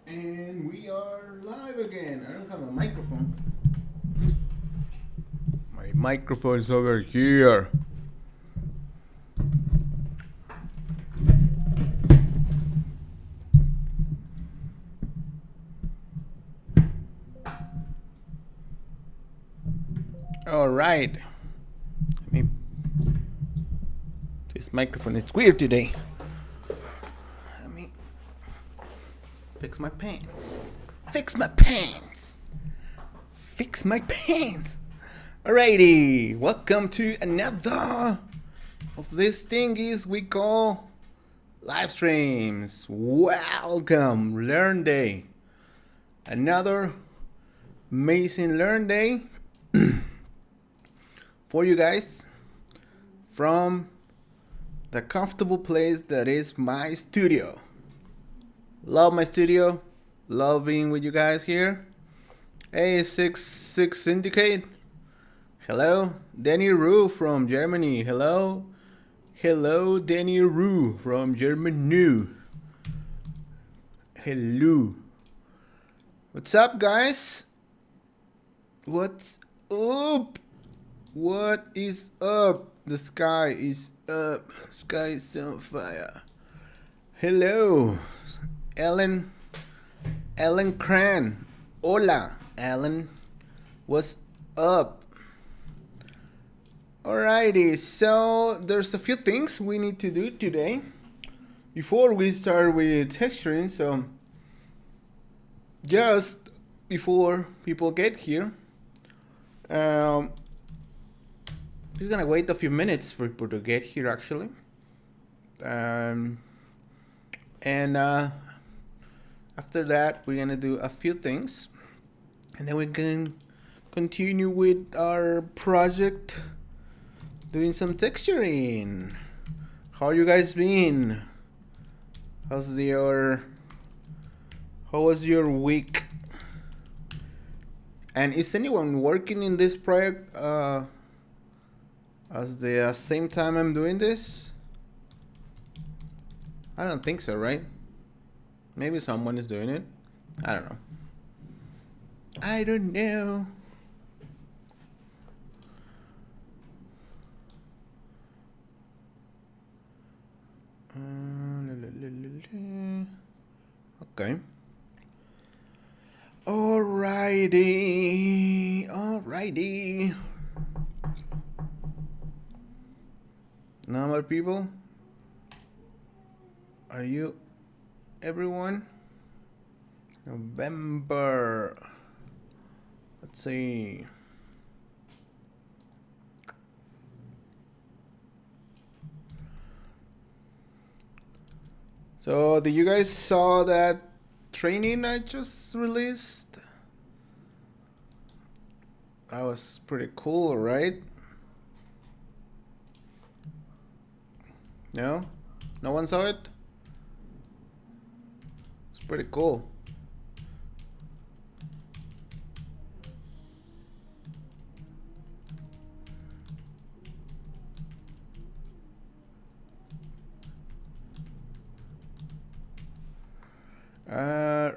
And we are live again. I don't have a microphone. My microphone's over here. All right. This microphone is weird today. Let me fix my pants. Fix my pants. Fix my pants. Alrighty. Welcome to another of these thingies we call live streams. Welcome, LearnDay. Another amazing LearnDay for you guys from the comfortable place that is my studio. Love my studio. Love being with you guys here. Hey, 66 Syndicate. Hello. Danny Rue from Germany. Hello. Hello, Danny Rue from Germany. Hello. What's up, guys? What's up? What is up? The sky is up. Sky is on fire. Hello, Ellen Cran. Hola, Ellen. What's up? Alrighty, so there's a few things we need to do today before we start with texturing. So just before people get here, we're gonna wait a few minutes for people to get here actually. And after that we're gonna do a few things and then we can continue with our project doing some texturing. How you guys been? How was your week? And is anyone working in this project at the same time I'm doing this? I don't think so, right? Maybe someone is doing it. I don't know. I don't know. Okay. Alrighty. Number people, are you everyone? November. Let's see. So, did you guys saw that training I just released? That was pretty cool, right? No? No one saw it? It's pretty cool.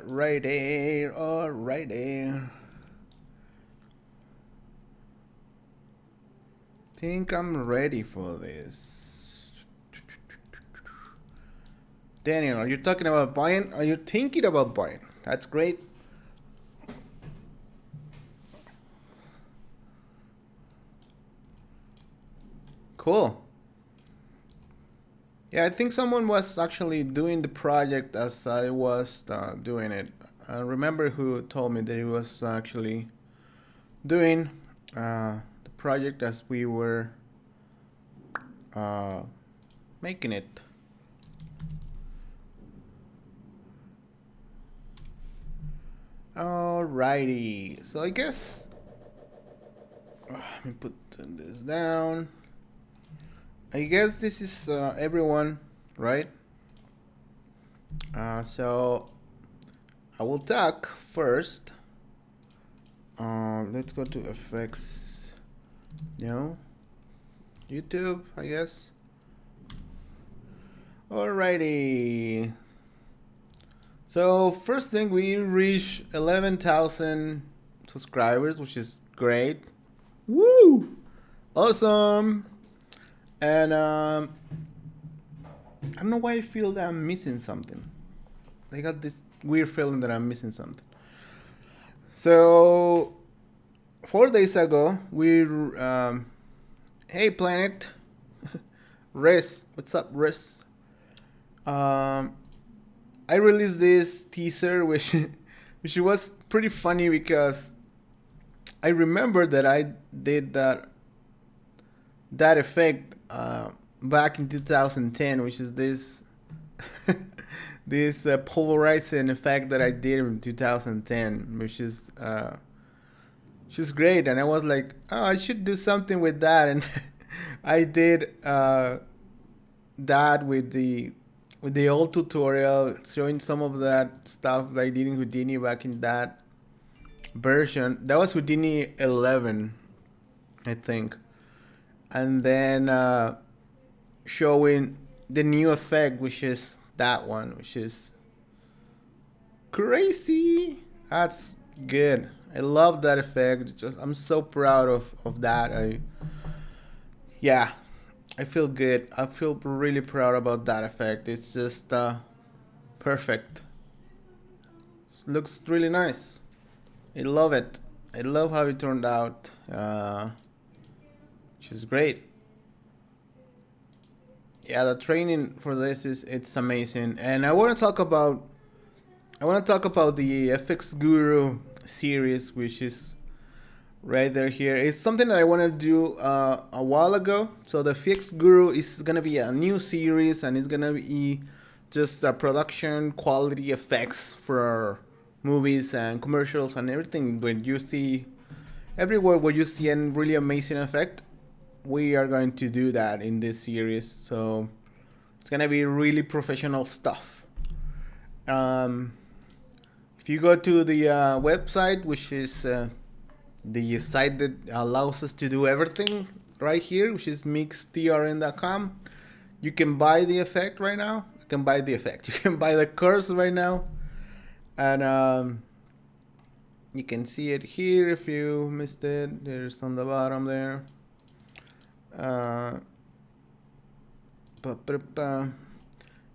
Alrighty. Think I'm ready for this. Daniel, are you talking about buying? Are you thinking about buying? That's great. Cool. Yeah, I think someone was actually doing the project as I was doing it. I remember who told me that he was actually doing the project as we were making it. Alrighty, so I guess let me put this down. I guess this is everyone, right? So I will talk first. Let's go to effects. No, YouTube, I guess. Alrighty. So first thing, we reached 11,000 subscribers, which is great. Woo! Awesome. And I don't know why I feel that I'm missing something. I got this weird feeling that I'm missing something. So 4 days ago, hey Planet, Riz, what's up, Riz? I released this teaser, which was pretty funny because I remember that I did that effect back in 2010, which is this this polarizing effect that I did in 2010, which is great. And I was like, oh, I should do something with that, and I did that with the old tutorial, showing some of that stuff that I did in Houdini back in that version. That was Houdini 11, I think. And then showing the new effect, which is that one, which is crazy. That's good. I love that effect. I'm so proud of that. Yeah, I feel good. I feel really proud about that effect. It's just perfect. It looks really nice. I love it. I love how it turned out, which is great. Yeah, the training for this it's amazing. And I want to talk about the FX Guru series, which is right there here. It's something that I wanted to do a while ago. So the FX Guru is gonna be a new series, and it's gonna be just production quality effects for movies and commercials and everything. When you see everywhere where you see a really amazing effect, we are going to do that in this series. So it's gonna be really professional stuff. If you go to the website, which is the site that allows us to do everything right here, which is mixtrn.com, you can buy the effect right now. You can buy the effect. You can buy the course right now. And you can see it here if you missed it. There's on the bottom there.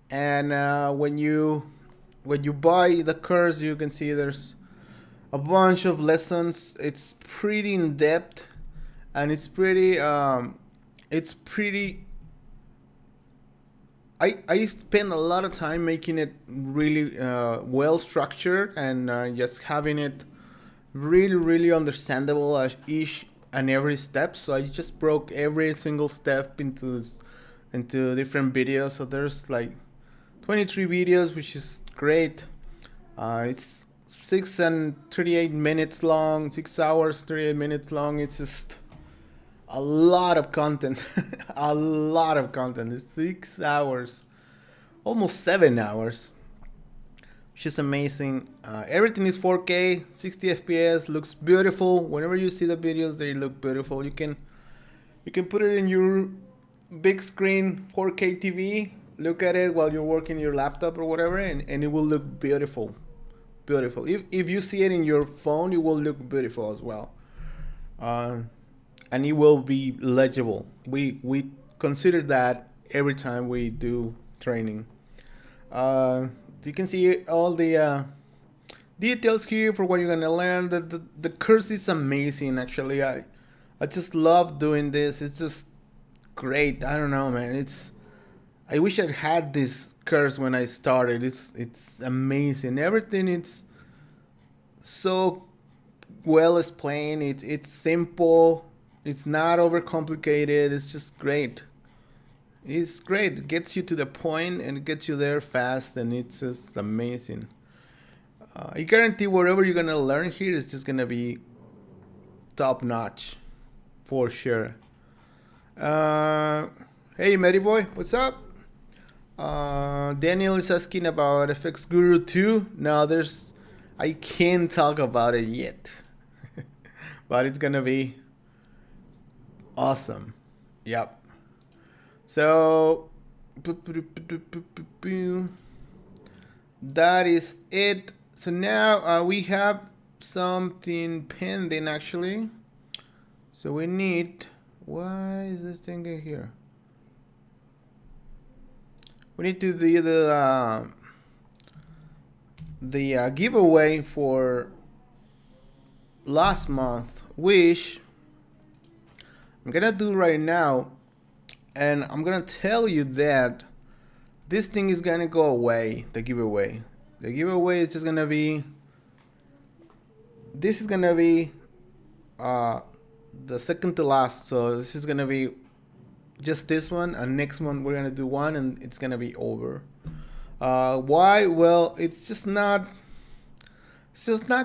And when you buy the course, you can see there's a bunch of lessons. It's pretty in depth, and it's pretty I spend a lot of time making it really well structured, and just having it really understandable at each and every step. So I just broke every single step into different videos. So there's like 23 videos, which is great. It's 6 and 38 minutes long, 6 hours 38 minutes long. It's just a lot of content. A lot of content. It's 6 hours, almost 7 hours, which is amazing. Everything is 4K, 60 FPS, looks beautiful. Whenever you see the videos, they look beautiful. You can put it in your big screen 4K TV, look at it while you're working your laptop or whatever, and it will look beautiful. Beautiful. If you see it in your phone, it will look beautiful as well. And it will be legible. We consider that every time we do training. You can see all the details here for what you're gonna learn. The course is amazing. Actually, I just love doing this. It's just great. I don't know, man. I wish I had this course when I started. It's amazing. Everything, it's so well explained. It's simple. It's not overcomplicated. It's just great. It's great. It gets you to the point and it gets you there fast, and it's just amazing. I guarantee whatever you're gonna learn here is just gonna be top notch, for sure. Hey, Mary Boy, what's up? Daniel is asking about FX Guru 2. Now I can't talk about it yet, but it's gonna be awesome. Yep. So that is it. So now we have something pending actually. So we need, why is this thing here? We need to do the giveaway for last month, which I'm gonna do right now, and I'm gonna tell you that this thing is gonna go away. The giveaway is just gonna be, this is gonna be the second to last. So this is gonna be just this one, and next month we're gonna do one, and it's gonna be over. Why? Well, it's just not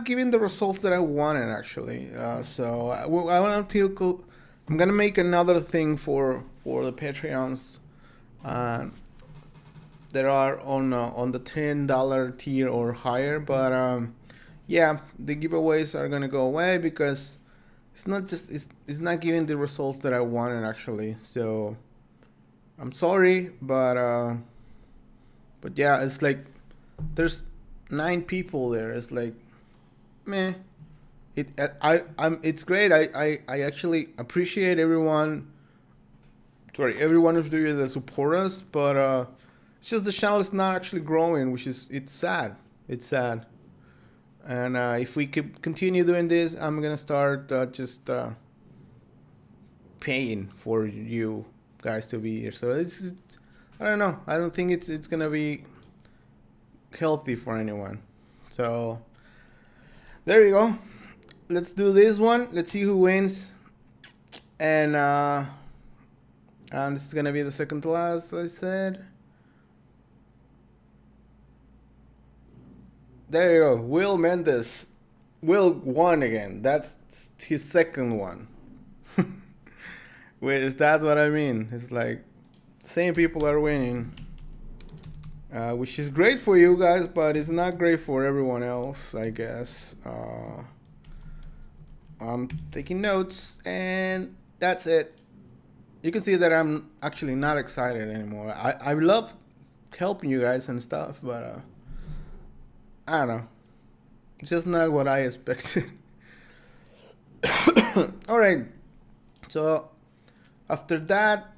giving the results that I wanted actually. So I want to. I'm gonna make another thing for the Patreons that are on the $10 tier or higher. But yeah, the giveaways are gonna go away because it's not giving the results that I wanted actually. So I'm sorry, but yeah, it's like there's 9 people there. It's like, meh. It's great. I actually appreciate everyone. Sorry, everyone who's doing the support us, but it's just the channel is not actually growing, which is it's sad. It's sad. And if we could continue doing this, I'm gonna start just paying for you guys to be here. So it's I don't know. I don't think it's gonna be healthy for anyone. So there you go. Let's do this one. Let's see who wins. And this is gonna be the second to last, I said. There you go. Will Mendes. Will won again. That's his second one. Which that's what I mean. It's like same people are winning. Which is great for you guys, but it's not great for everyone else, I guess. I'm taking notes, and that's it. You can see that I'm actually not excited anymore. I love helping you guys and stuff, but I don't know. It's just not what I expected. All right. So after that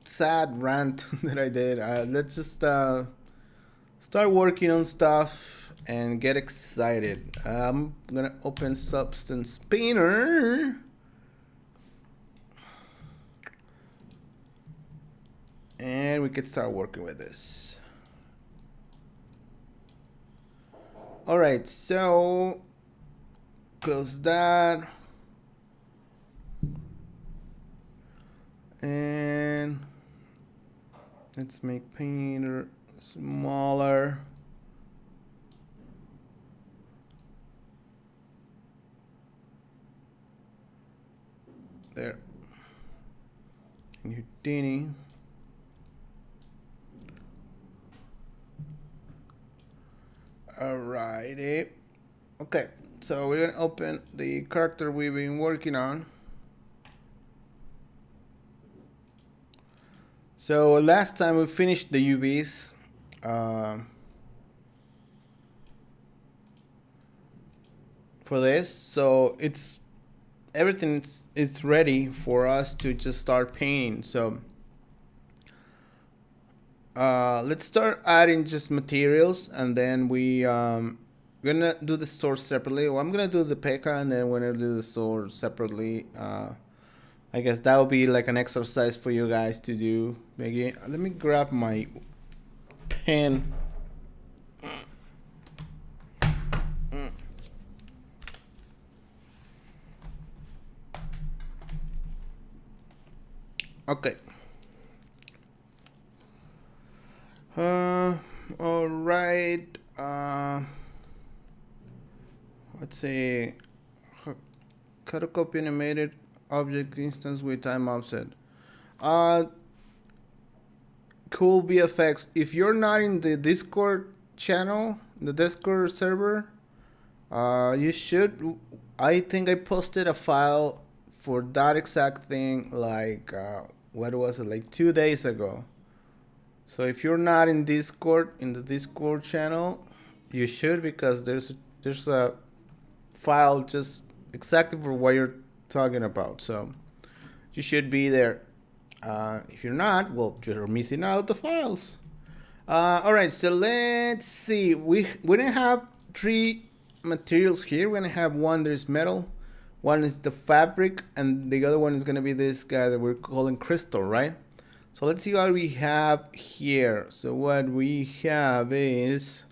sad rant that I did, let's just start working on stuff and get excited. I'm gonna open Substance Painter. And we can start working with this. All right, so close that. And let's make Painter smaller. There. And Houdini. Alrighty. Okay, so we're gonna open the character we've been working on. So last time we finished the UVs. For this, so everything is ready for us to just start painting. So let's start adding just materials, and then we're gonna do the store separately. Well, I'm gonna do the P.E.K.K.A. and then we're gonna do the store separately. I guess that will be like an exercise for you guys to do. Maybe let me grab my pen. Okay. All right. Let's see. Cut a copy animated object instance with time offset. Cool VFX. If you're not in the Discord channel, the Discord server, you should. I think I posted a file for that exact thing like what was it, like 2 days ago. So if you're not in Discord, in the Discord channel, you should, because there's a file just exactly for what you're talking about. So you should be there. If you're not, well, you're missing out the files. All right, so let's see. We don't have three materials here. We're gonna have one there's metal, one is the fabric, and the other one is gonna be this guy that we're calling crystal, right? So let's see what we have here. So what we have is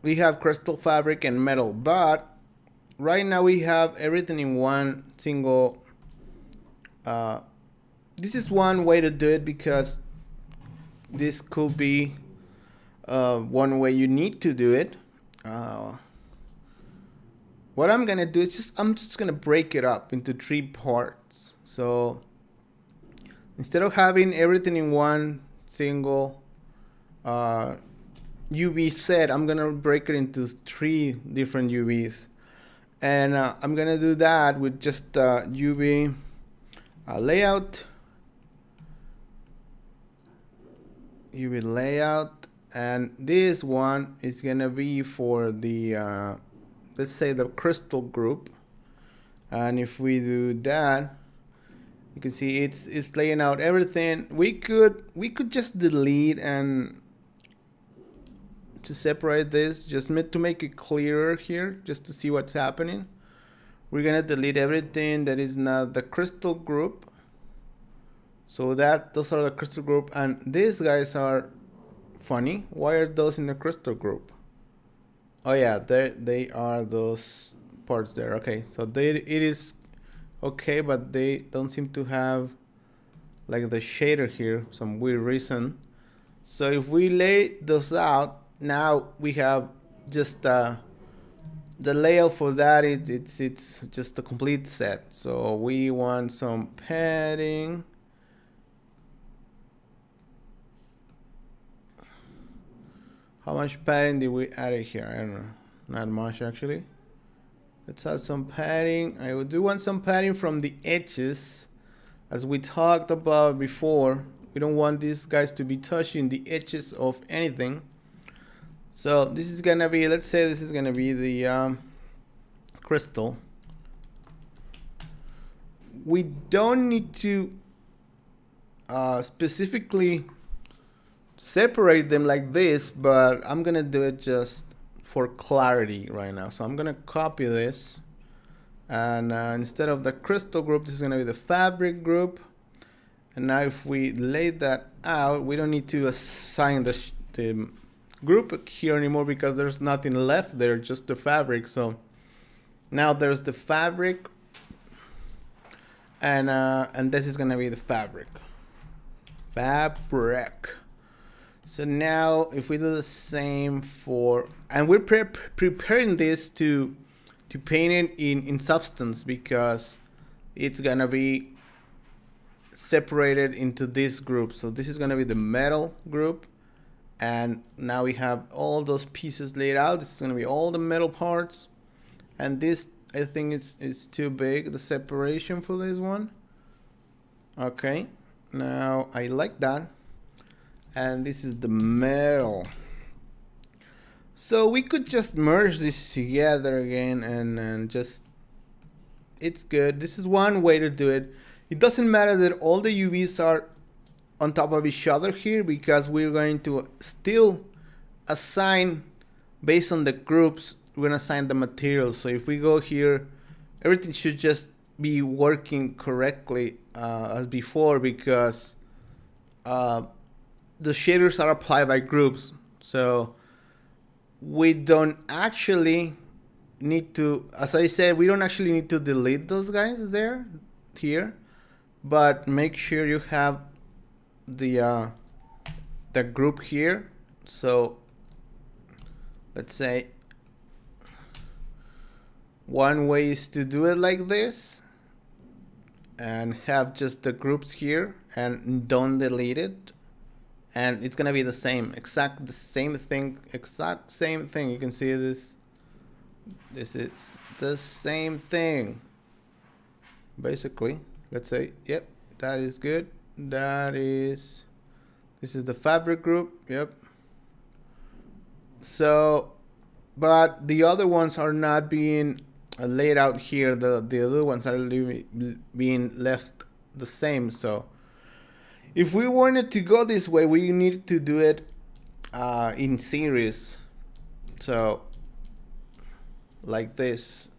we have crystal, fabric, and metal, but right now we have everything in one single. This is one way to do it, because this could be one way you need to do it. What I'm gonna do is I'm just gonna break it up into 3 parts. So instead of having everything in one single UV set, I'm gonna break it into 3 different UVs, and I'm gonna do that with just UV layout, UV layout, and this one is gonna be for the let's say the crystal group. And if we do that, you can see it's laying out everything. We could just delete and to separate this, just to make it clearer here, just to see what's happening. We're gonna delete everything that is not the crystal group. So those are the crystal group, and these guys are funny. Why are those in the crystal group? Oh yeah, they are those parts there. Okay, so it is okay, but they don't seem to have like the shader here, some weird reason. So if we lay those out, now we have just the layout for that. It's just a complete set. So we want some padding. How much padding did we add here? I don't know. Not much, actually. Let's add some padding. I do want some padding from the edges. As we talked about before, we don't want these guys to be touching the edges of anything. So this is gonna be, let's say this is gonna be the crystal. We don't need to specifically separate them like this, but I'm gonna do it just for clarity right now. So I'm gonna copy this, and instead of the crystal group, this is gonna be the fabric group. And now if we lay that out, we don't need to assign the group here anymore, because there's nothing left there, just the fabric. So now there's the fabric, and this is gonna be the fabric. So now if we do the same for, and we're preparing this to paint it in Substance, because it's gonna be separated into this group. So this is gonna be the metal group, and now we have all those pieces laid out. This is gonna be all the metal parts, and this, I think it's too big, the separation for this one. Okay, now I like that. And this is the metal. So we could just merge this together again, and just, it's good. This is one way to do it. It doesn't matter that all the UVs are on top of each other here, because we're going to still assign based on the groups. We're gonna assign the materials. So if we go here, everything should just be working correctly as before, because the shaders are applied by groups. So we don't actually need to, as I said, we don't actually need to delete those guys here, but make sure you have the group here. So let's say one way is to do it like this, and have just the groups here, and don't delete it. And it's gonna be the same, exact same thing. You can see this is the same thing, basically. Let's say, yep, That is good. This is the fabric group. Yep. So, but the other ones are not being laid out here. The other ones are being left the same. So if we wanted to go this way, we need to do it in series. So like this.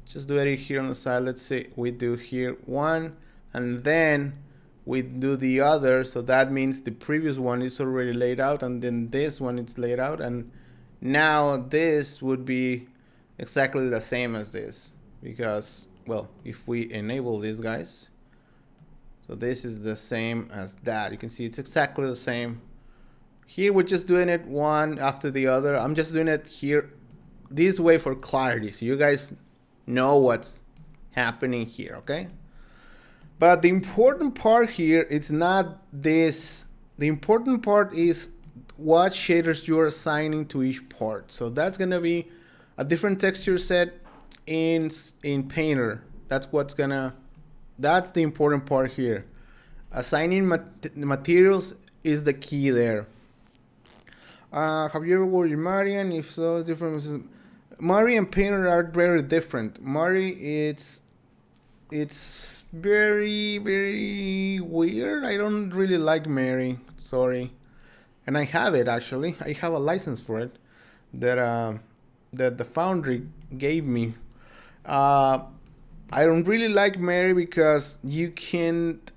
Just do it here on the side. Let's say we do here one, and then we do the other. So that means the previous one is already laid out, and then this one is laid out, and now this would be exactly the same as this, because, well, if we enable these guys, so this is the same as that. You can see it's exactly the same. Here we're just doing it one after the other. I'm just doing it here this way for clarity, so you guys know what's happening here, okay? But the important part here is not this. The important part is what shaders you're assigning to each part. So that's gonna be a different texture set in Painter. That's the important part here. Assigning materials is the key there. Have you ever worked in Mari? And if so, it's different. Mari and Painter are very different. Mari, it's very, very weird. I don't really like Mari, sorry. And I have it, actually. I have a license for it that the Foundry gave me. I don't really like Mari because you can't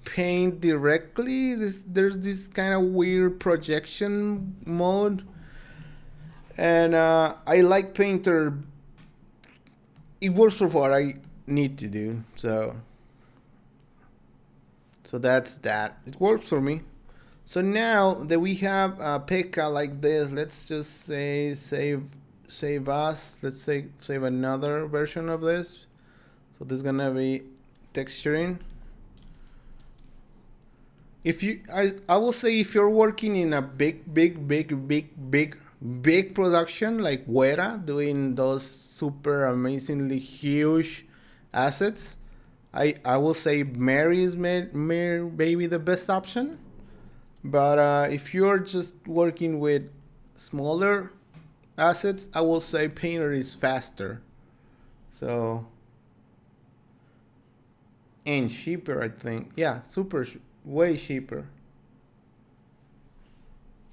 paint directly. There's this kind of weird projection mode. And I like Painter. It works for what I need to do. So that's that. It works for me. So now that we have Pekka like this, let's just say save us. Let's say save another version of this. So this is gonna be texturing. If you, I will say, if you're working in a big production like Weta, doing those super amazingly huge assets, I will say Mari is maybe the best option. But if you're just working with smaller assets, I will say Painter is faster. So, and cheaper, I think. Yeah, way cheaper.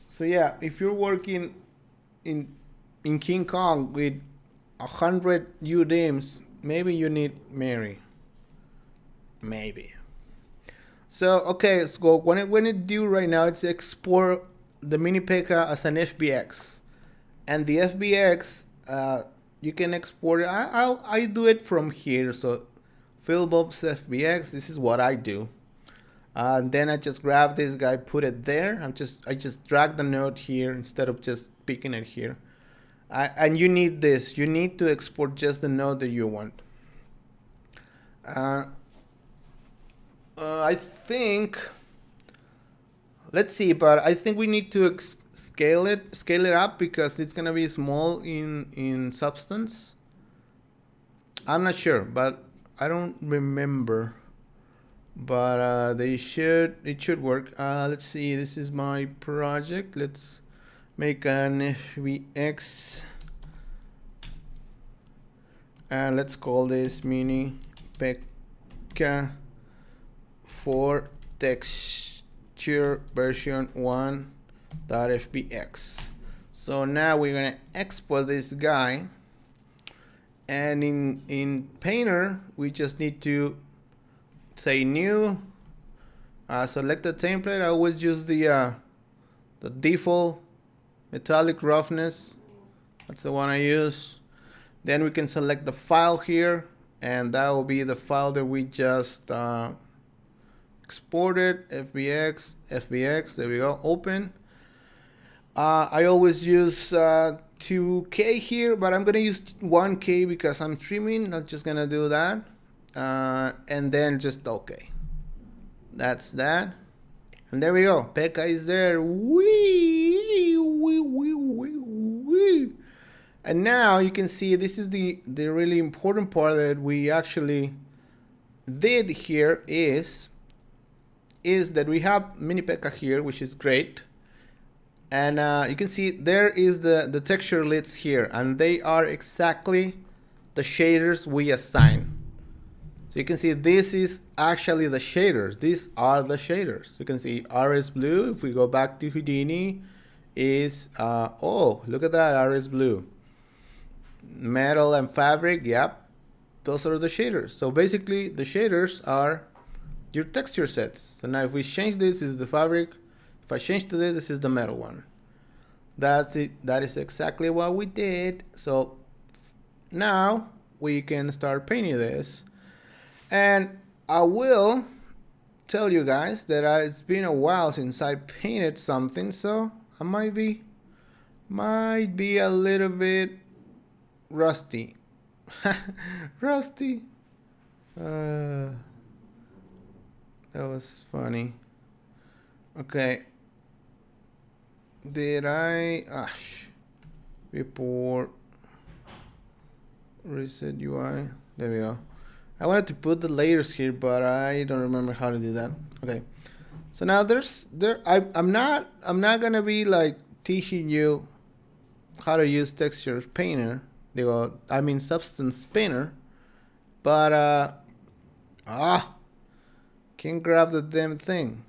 So yeah, if you're working in King Kong with 100 UDIMs, maybe you need Mari. Maybe. So okay, so what it do right now, it's export the mini Pekka as an FBX, and the FBX you can export it. I do it from here. So Philbob's FBX. This is what I do. And then I just grab this guy, put it there. I just drag the node here instead of just picking it here. And you need this. You need to export just the node that you want. I think, let's see, but I think we need to scale it up because it's gonna be small in substance. I'm not sure, but I don't remember. But it should work. Let's see, this is my project. Let's make an FBX, and let's call this mini Pekka for texture version 1.fbx. So now we're gonna export this guy, and in Painter we just need to say new, select the template. I always use the default metallic roughness. That's the one I use. Then we can select the file here, and that will be the file that we just exported. FBX, there we go, open. I always use 2K here, but I'm gonna use 1K because I'm streaming. Not just gonna do that. And then just okay. That's that. And there we go. Pekka is there. Wee. And now you can see this is the really important part that we actually did here is that we have mini Pekka here, which is great. And you can see there is the texture lids here, and they are exactly the shaders we assign. So you can see this is actually the shaders. These are the shaders. You can see RS blue. If we go back to Houdini, is oh, look at that, RS blue. Metal and fabric, yep, those are the shaders. So basically the shaders are your texture sets. So now if we change this is the fabric. If I change to this is the metal one. That's it. That is exactly what we did. So now we can start painting this. And I will tell you guys that it's been a while since I painted something, so I might be a little bit rusty. Rusty. That was funny. Okay. Did I report reset UI? There we go. I wanted to put the layers here, but I don't remember how to do that. Okay. So now I'm not gonna be like teaching you how to use texture painter. I mean substance painter, but can't grab the damn thing.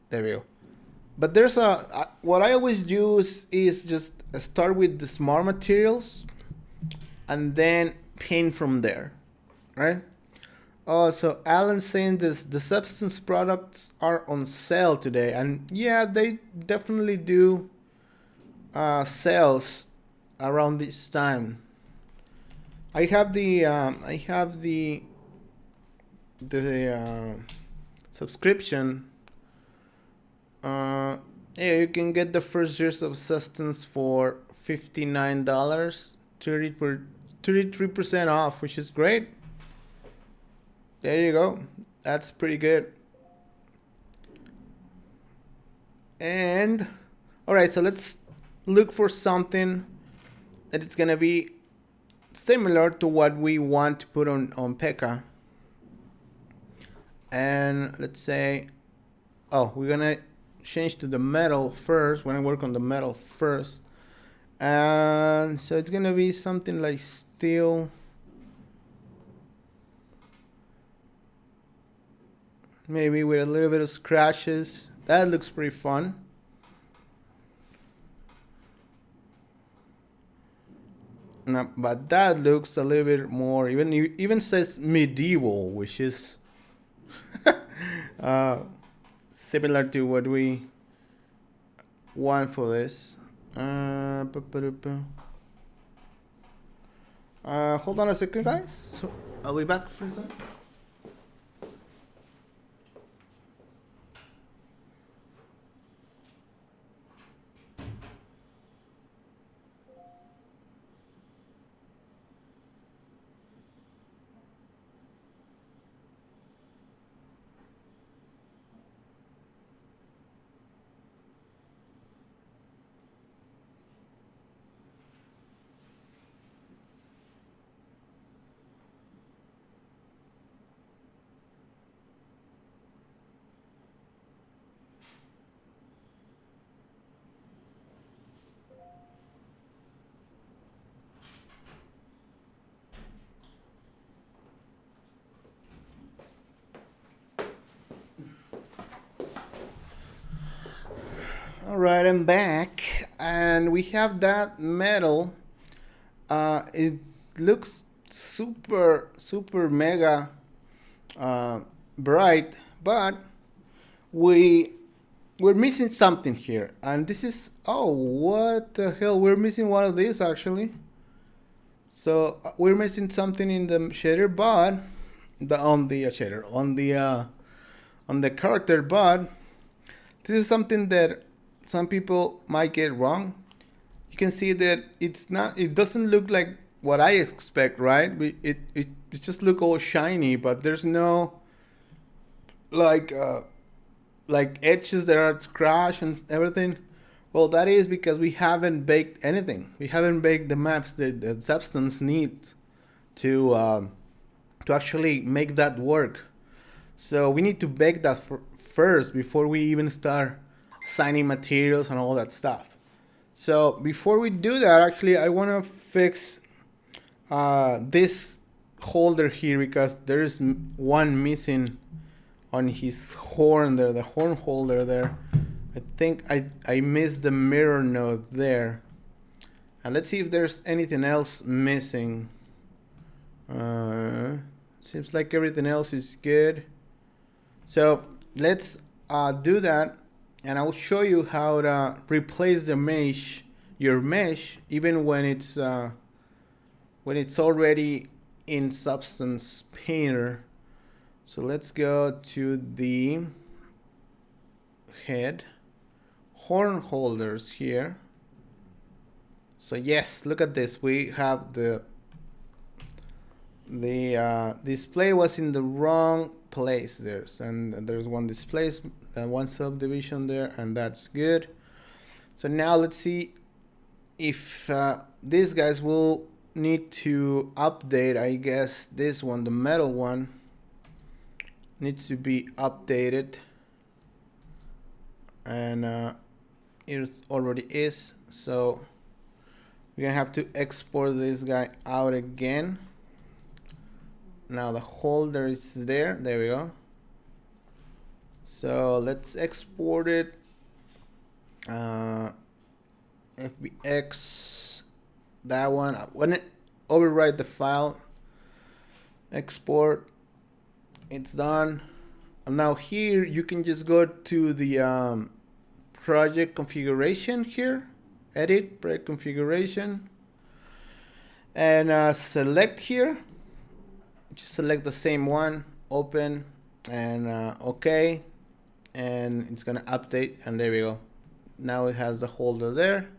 There we go. But there's what I always use is just start with the smart materials and then paint from there, right? Oh, so Alan's saying this, the substance products are on sale today, and yeah, they definitely do sales around this time. I have the subscription. Yeah, you can get the first years of substance for $59, 33% off, which is great. There you go. That's pretty good. And all right, so let's look for something that it's gonna be similar to what we want to put on Pekka. And let's say, oh, we're gonna change to the metal first. We're gonna work on the metal first. And so it's gonna be something like steel. Maybe with a little bit of scratches. That looks pretty fun. No, but that looks a little bit more, even says medieval, which is similar to what we want for this. Hold on a second, guys. So I'll be back for a second. All right, I'm back, and we have that metal. It looks super mega bright, but we're missing something here, and this is, oh, what the hell? We're missing one of these actually. So we're missing something in the shader, but on the character, but this is something that some people might get wrong. You can see that it doesn't look like what I expect, right? It just look all shiny, but there's no like edges that are scratched and everything. Well, that is because we haven't baked anything. We haven't baked the maps that the substance needs to to actually make that work. So we need to bake that first before we even start assigning materials and all that stuff. So before we do that, actually, I want to fix this holder here because there's one missing on his horn there, the horn holder there. I think I missed the mirror node there. And let's see if there's anything else missing. Seems like everything else is good. So let's do that, and I'll show you how to replace the mesh, your mesh, even when it's already in Substance Painter. So let's go to the head horn holders here. So yes, look at this. We have the display was in the wrong place there, and there's one display, one subdivision there, and that's good. So now let's see if these guys will need to update. I guess this one, the metal one, needs to be updated, and it already is. So we're gonna have to export this guy out again. Now the holder is there. There we go. So let's export it. FBX, that one. I want to overwrite the file. Export. It's done. And now here you can just go to the project configuration here. Edit project configuration. And select here. Just select the same one, open, and OK, and it's gonna update, and there we go. Now it has the holder there.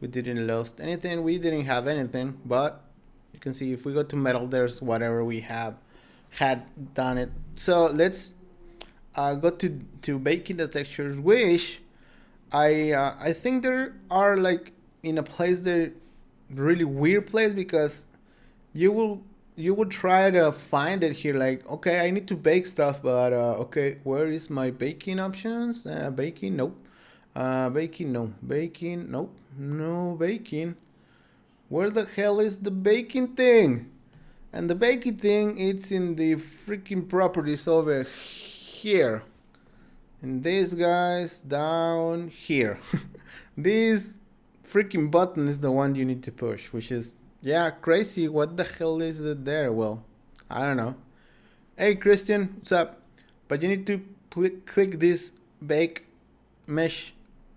We didn't lose anything, we didn't have anything, but you can see if we go to metal, there's whatever we had done it. So let's go to baking the textures, which I think there are like in a place there, really weird place, because you would try to find it here, like, okay, I need to bake stuff, but okay, where is my baking options? Baking, nope. Baking, no. Baking, nope. No baking. Where the hell is the baking thing? And the baking thing, it's in the freaking properties over here. And this guy's down here. This freaking button is the one you need to push, which is, yeah, crazy. What the hell is it there? Well, I don't know. Hey, Christian, what's up? But you need to click this Bake Mesh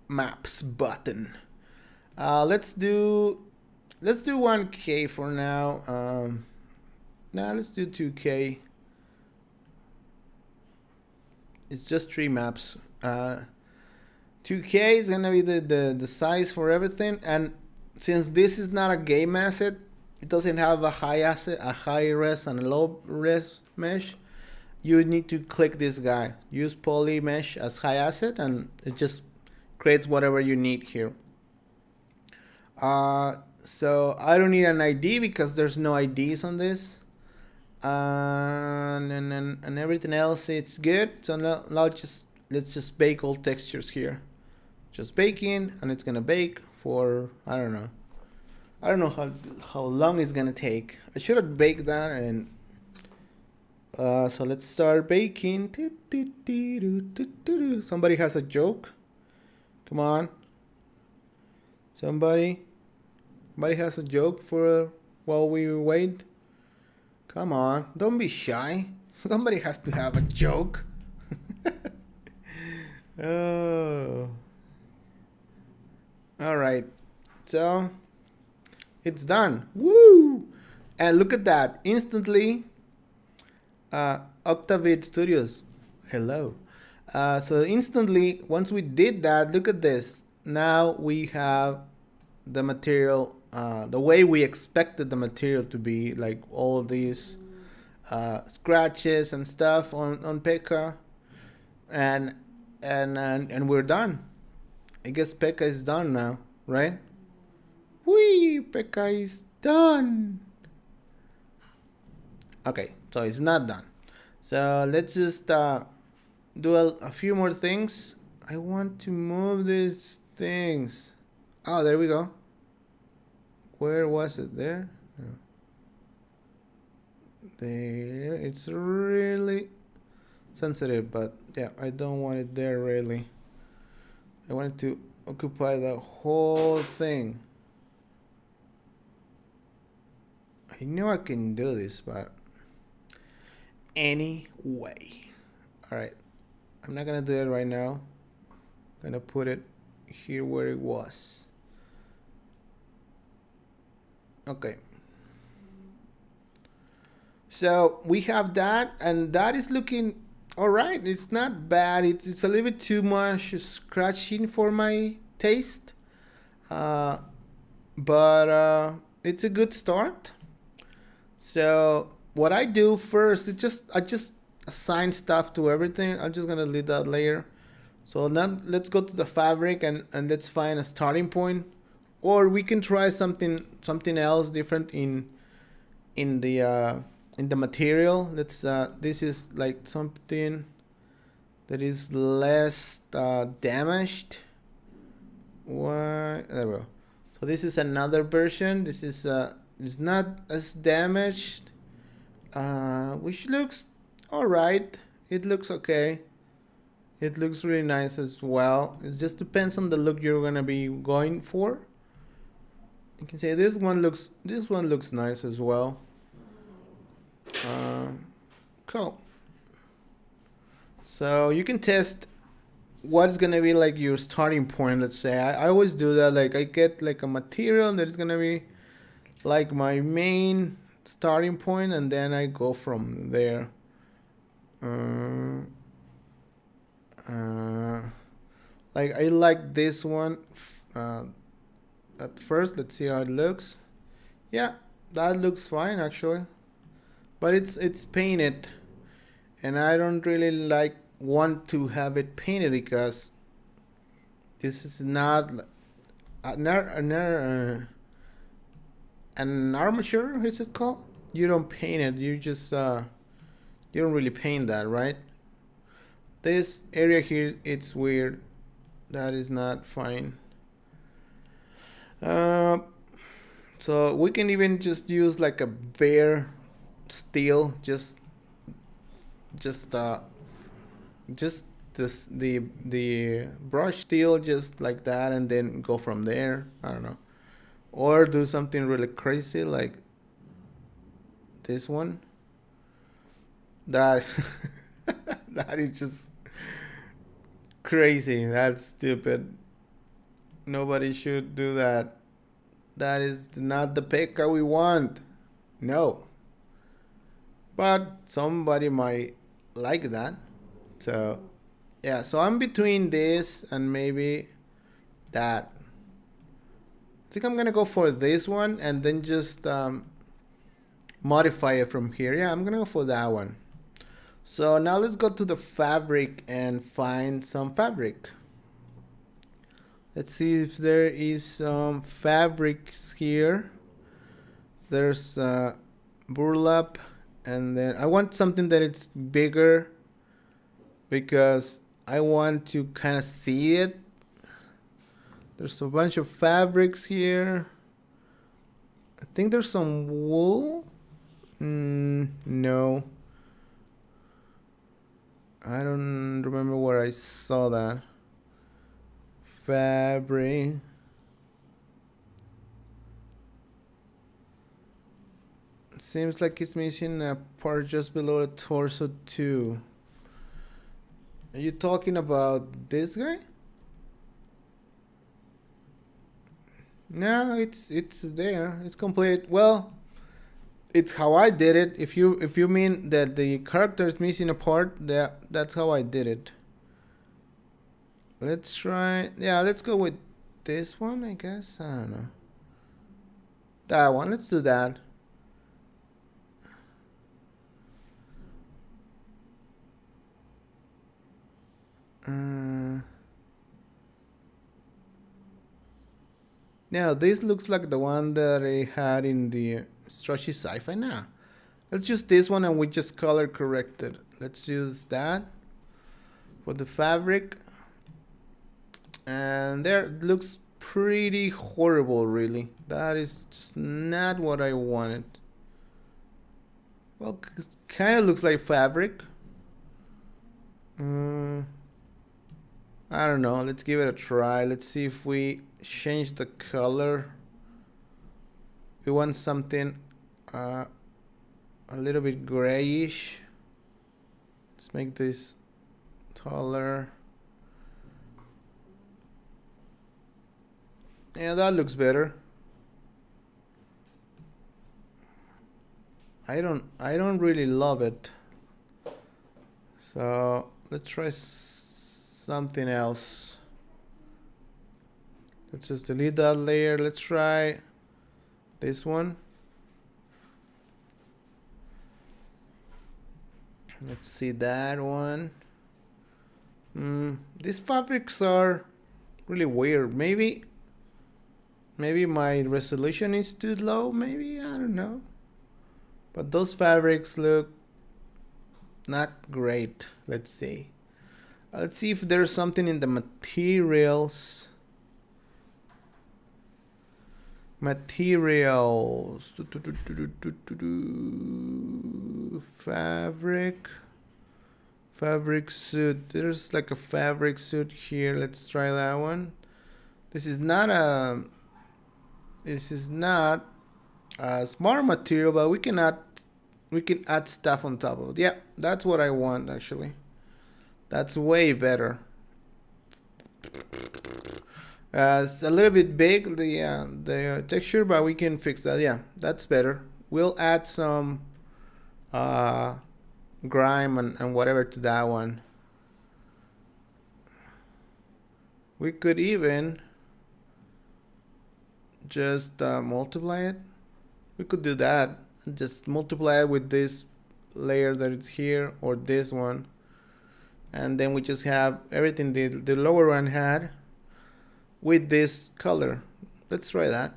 Maps button. Let's do 1K for now. Nah, let's do 2K. It's just 3 maps. 2K is gonna be the size for everything, and since this is not a game asset, it doesn't have a high res and a low res mesh, you need to click this guy. Use poly mesh as high asset, and it just creates whatever you need here. So I don't need an ID because there's no IDs on this. And everything else, it's good. So now let's just bake all textures here. Just baking, and it's gonna bake for, I don't know how long it's gonna take. I should have baked that, and so let's start baking. Somebody has a joke. Come on. Somebody has a joke for while we wait. Come on, don't be shy. Somebody has to have a joke. Oh. All right, so it's done. Woo! And look at that, instantly. Octavit Studios, hello. So instantly, once we did that, look at this. Now we have the material the way we expected the material to be, like all these scratches and stuff on Pekka, and we're done. I guess Pekka is done now, right? Whee! Pekka is done. Okay, so it's not done. So let's just do a few more things. I want to move these things. Oh, there we go. Where was it? There? No. There. It's really sensitive, but yeah, I don't want it there really. I want it to occupy the whole thing. I know I can do this, but anyway. Alright. I'm not gonna do it right now. I'm gonna put it here where it was. Okay. So we have that, and that is looking alright. It's not bad. It's a little bit too much scratching for my taste. But it's a good start. So what I do first is I just assign stuff to everything. I'm just gonna leave that layer. So now let's go to the fabric and let's find a starting point, or we can try something else different in the material. Let's this is like something that is less damaged. Why? There we go. So this is another version. This is not as damaged, which looks all right. It looks okay. It looks really nice as well. It just depends on the look you're gonna be going for. You can say this one looks nice as well. Cool. So you can test what is gonna be like your starting point. Let's say I always do that. Like I get like a material that is gonna be like my main starting point, and then I go from there. Like I like this one at first. Let's see how it looks. Yeah, that looks fine actually, but it's painted, and I don't really want to have it painted because this is not an armature, is it called? You don't paint it, you just you don't really paint that, right? This area here, it's weird. That is not fine. So we can even just use like a bare steel, just this the brush steel, just like that, and then go from there. I don't know, or do something really crazy like this one. That that is just crazy. That's stupid. Nobody should do that. That is not the Pekka we want. No. But somebody might like that. So yeah, so I'm between this and maybe that. I think I'm gonna go for this one and then just modify it from here. Yeah, I'm gonna go for that one. So now let's go to the fabric and find some fabric. Let's see if there is some fabrics here. There's burlap, and then I want something that it's bigger because I want to kind of see it. There's a bunch of fabrics here. I think there's some wool. No. I don't remember where I saw that. Fabric. Seems like it's missing a part just below the torso too. Are you talking about this guy? No, it's there. It's complete. Well, it's how I did it. If you mean that the character is missing a part, that's how I did it. Let's try. Yeah, let's go with this one, I guess. I don't know. That one. Let's do that. Now this looks like the one that I had in the Stretchy Sci-Fi. Now Let's use this one and we just color correct it. Let's use that for the fabric. And there, it looks pretty horrible, really. That is just not what I wanted. Well, it kind of looks like fabric. I don't know. Let's give it a try. Let's see if we change the color. We want something a little bit grayish. Let's make this taller. Yeah, that looks better. I don't really love it. So let's try something else. Let's just delete that layer. Let's try this one. Let's see that one. These fabrics are really weird. Maybe my resolution is too low. Maybe, I don't know. But those fabrics look not great. Let's see. Let's see if there's something in the materials. Fabric suit. There's like a fabric suit here. Let's try that one. This is not a smart material, but we can add stuff on top of it. Yeah, that's what I want actually. That's way better. It's a little bit big, the texture, but we can fix that. Yeah, that's better. We'll add some grime and whatever to that one. We could even just multiply it. We could do that and just multiply it with this layer that is here, or this one, and then we just have everything the lower one had with this color. Let's try that.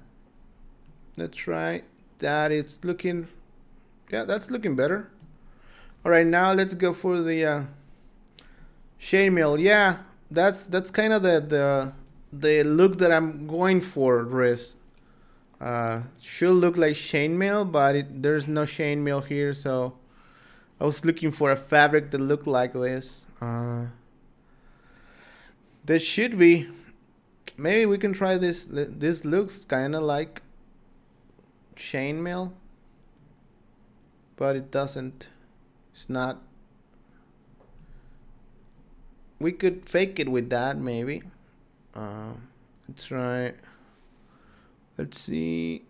Let's try that. It's looking, yeah, that's looking better. All right, now let's go for the chainmail. Yeah, that's kind of the look that I'm going for, Riz. Should look like chainmail, but there's no chainmail here, so I was looking for a fabric that looked like this. There should be. Maybe we can try this. This looks kind of like chainmail, but it doesn't. It's not. We could fake it with that, maybe. Let's try. Let's see.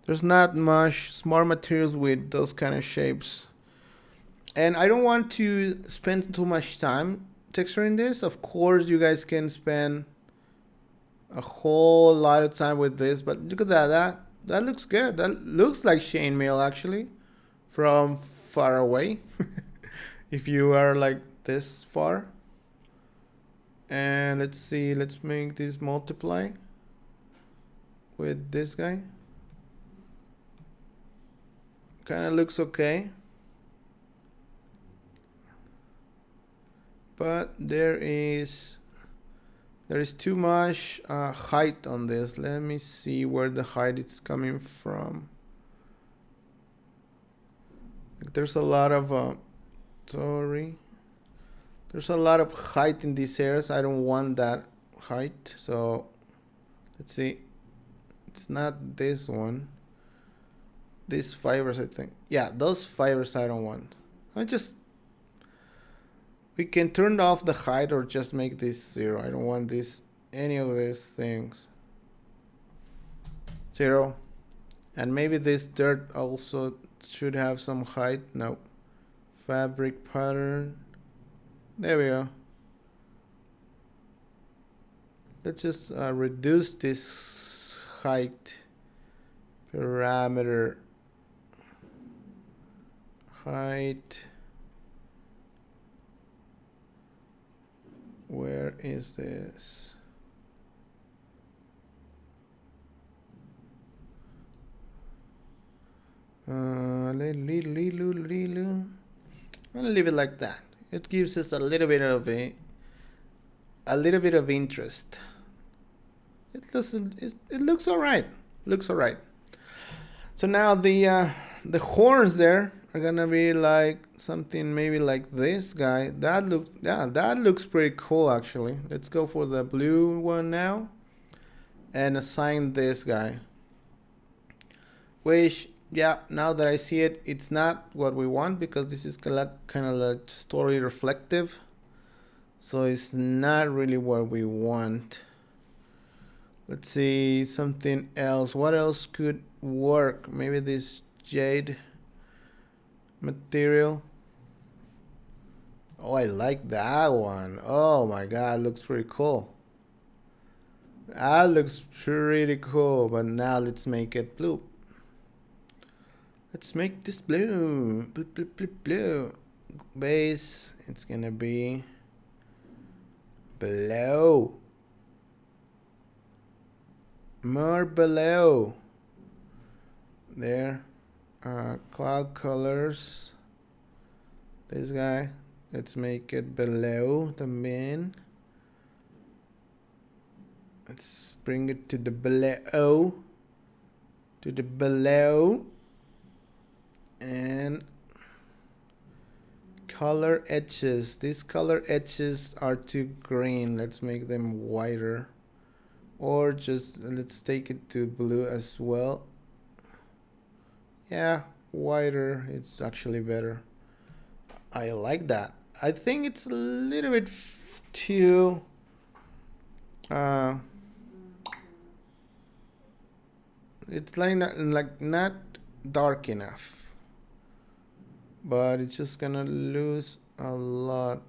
There's not much smart materials with those kind of shapes. And I don't want to spend too much time texturing this. Of course, you guys can spend a whole lot of time with this, but look at that. That looks good. That looks like chainmail actually from far away. If you are like this far. And let's see, let's make this multiply with this guy. Kind of looks okay. But there is too much height on this. Let me see where the height is coming from. There's a lot of there's a lot of height in these areas. I don't want that height, so let's see. It's not this one. These fibers, I think. Yeah, those fibers I don't want. We can turn off the height or just make this 0. I don't want any of these things. 0. And maybe this dirt also should have some height. No. Fabric pattern. There we go. Let's just reduce this height parameter. Height. Where is this? I'm gonna leave it like that. It gives us a little bit of interest. It looks all right. Looks all right. So now the horns there are gonna be like something maybe like this guy. That looks pretty cool actually. Let's go for the blue one now and assign this guy. Which, yeah, now that I see it, it's not what we want because this is kind of like story reflective. So it's not really what we want. Let's see something else. What else could work? Maybe this jade material. Oh, I like that one. Oh my god, looks pretty cool. That looks pretty cool. But now let's make it blue. Let's make this blue. Blue, blue, blue, blue. Base, it's gonna be below. More below. There. Cloud colors. This guy. Let's make it below the main. Let's bring it to the below. To the below. And color edges. These color edges are too green. Let's make them whiter. Or just let's take it to blue as well. Yeah, whiter. It's actually better. I like that. I think it's a little bit too it's like not dark enough. But it's just gonna lose a lot.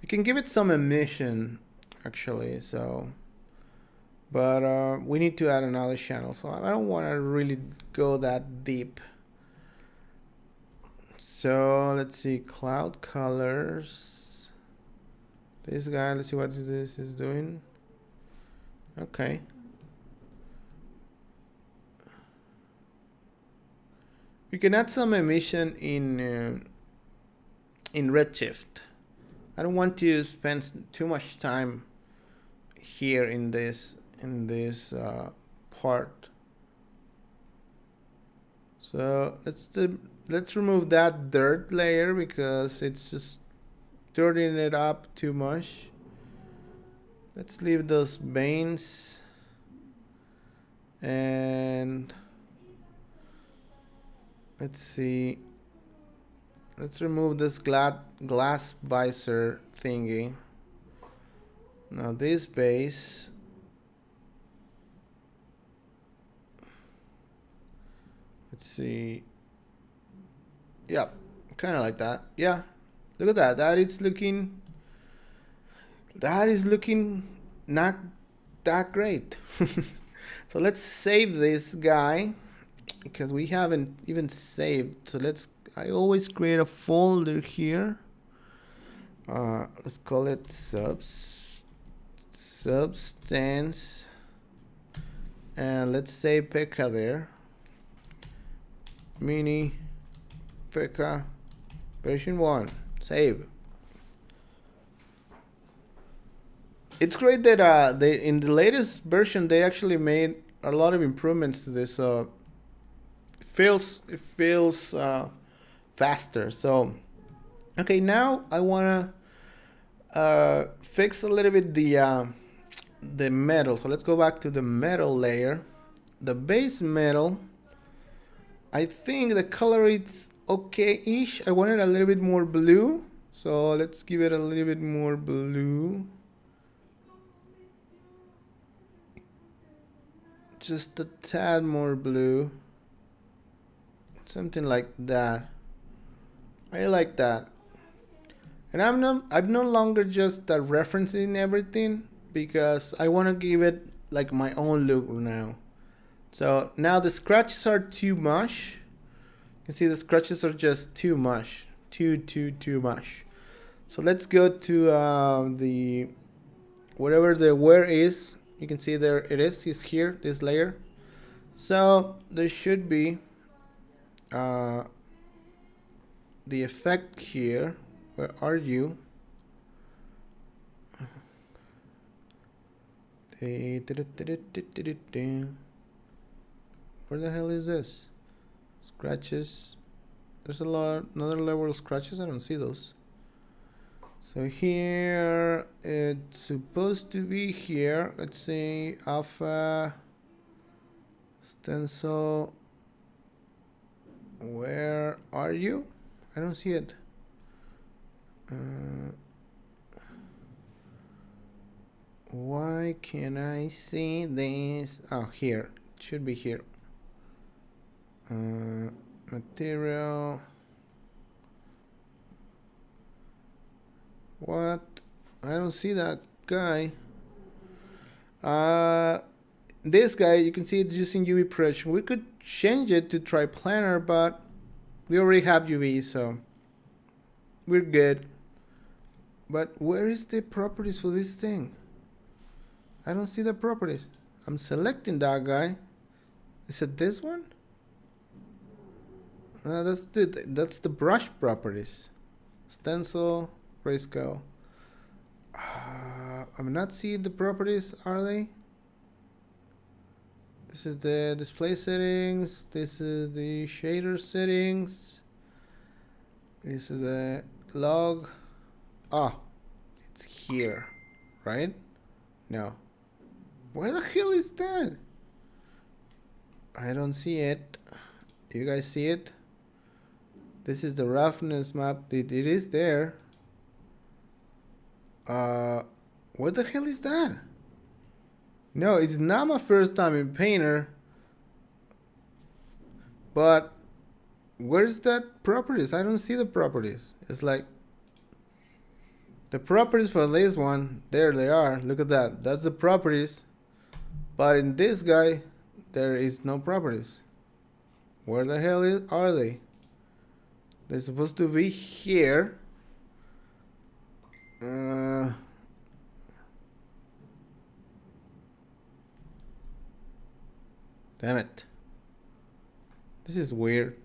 We can give it some emission actually, so but we need to add another channel, so I don't want to really go that deep. So let's see, cloud colors. This guy, let's see what this is doing. Okay. We can add some emission in Redshift. I don't want to spend too much time here in this part. So let's remove that dirt layer because it's just dirtying it up too much. Let's leave those veins and let's see. Let's remove this glass visor thingy. Now this base. Let's see. Yeah, kind of like that. Yeah, look at that. That is looking not that great. So let's save this guy because we haven't even saved. So I always create a folder here. Let's call it substance, and let's say Pekka there. Mini Pekka version 1. Save. It's great that they in the latest version they actually made a lot of improvements to this. It feels faster. So okay, now I wanna fix a little bit the metal. So let's go back to the metal layer. The base metal, I think the color is okay-ish. I want it a little bit more blue. So let's give it a little bit more blue. Just a tad more blue. Something like that. I like that. And I'm no longer just referencing everything because I want to give it like my own look now. So now the scratches are too much. You can see the scratches are just too much. Too much. So let's go to the whatever the where is. You can see there it is. It's here, this layer. So there should be the effect here. Where are you? Where the hell is this? Scratches. There's another level of scratches. I don't see those. So here it's supposed to be here. Let's see, alpha stencil. Where are you? I don't see it. Why can't I see this? Oh, here. It should be here. Material. What? I don't see that guy. This guy, you can see it's using UV pressure. We could change it to triplanar, but we already have UV, so we're good. But where is the properties for this thing? I don't see the properties. I'm selecting that guy. Is it this one? That's the brush properties. Stencil, grayscale. I'm not seeing the properties, are they? This is the display settings. This is the shader settings. This is the log. Ah, it's here, right? No. Where the hell is that? I don't see it. Do you guys see it? This is the roughness map. It is there. Where the hell is that? No, it's not my first time in Painter. But where's that properties? I don't see the properties. It's like the properties for this one. There they are. Look at that. That's the properties. But in this guy, there is no properties. Where the hell are they? They're supposed to be here. Damn it. This is weird.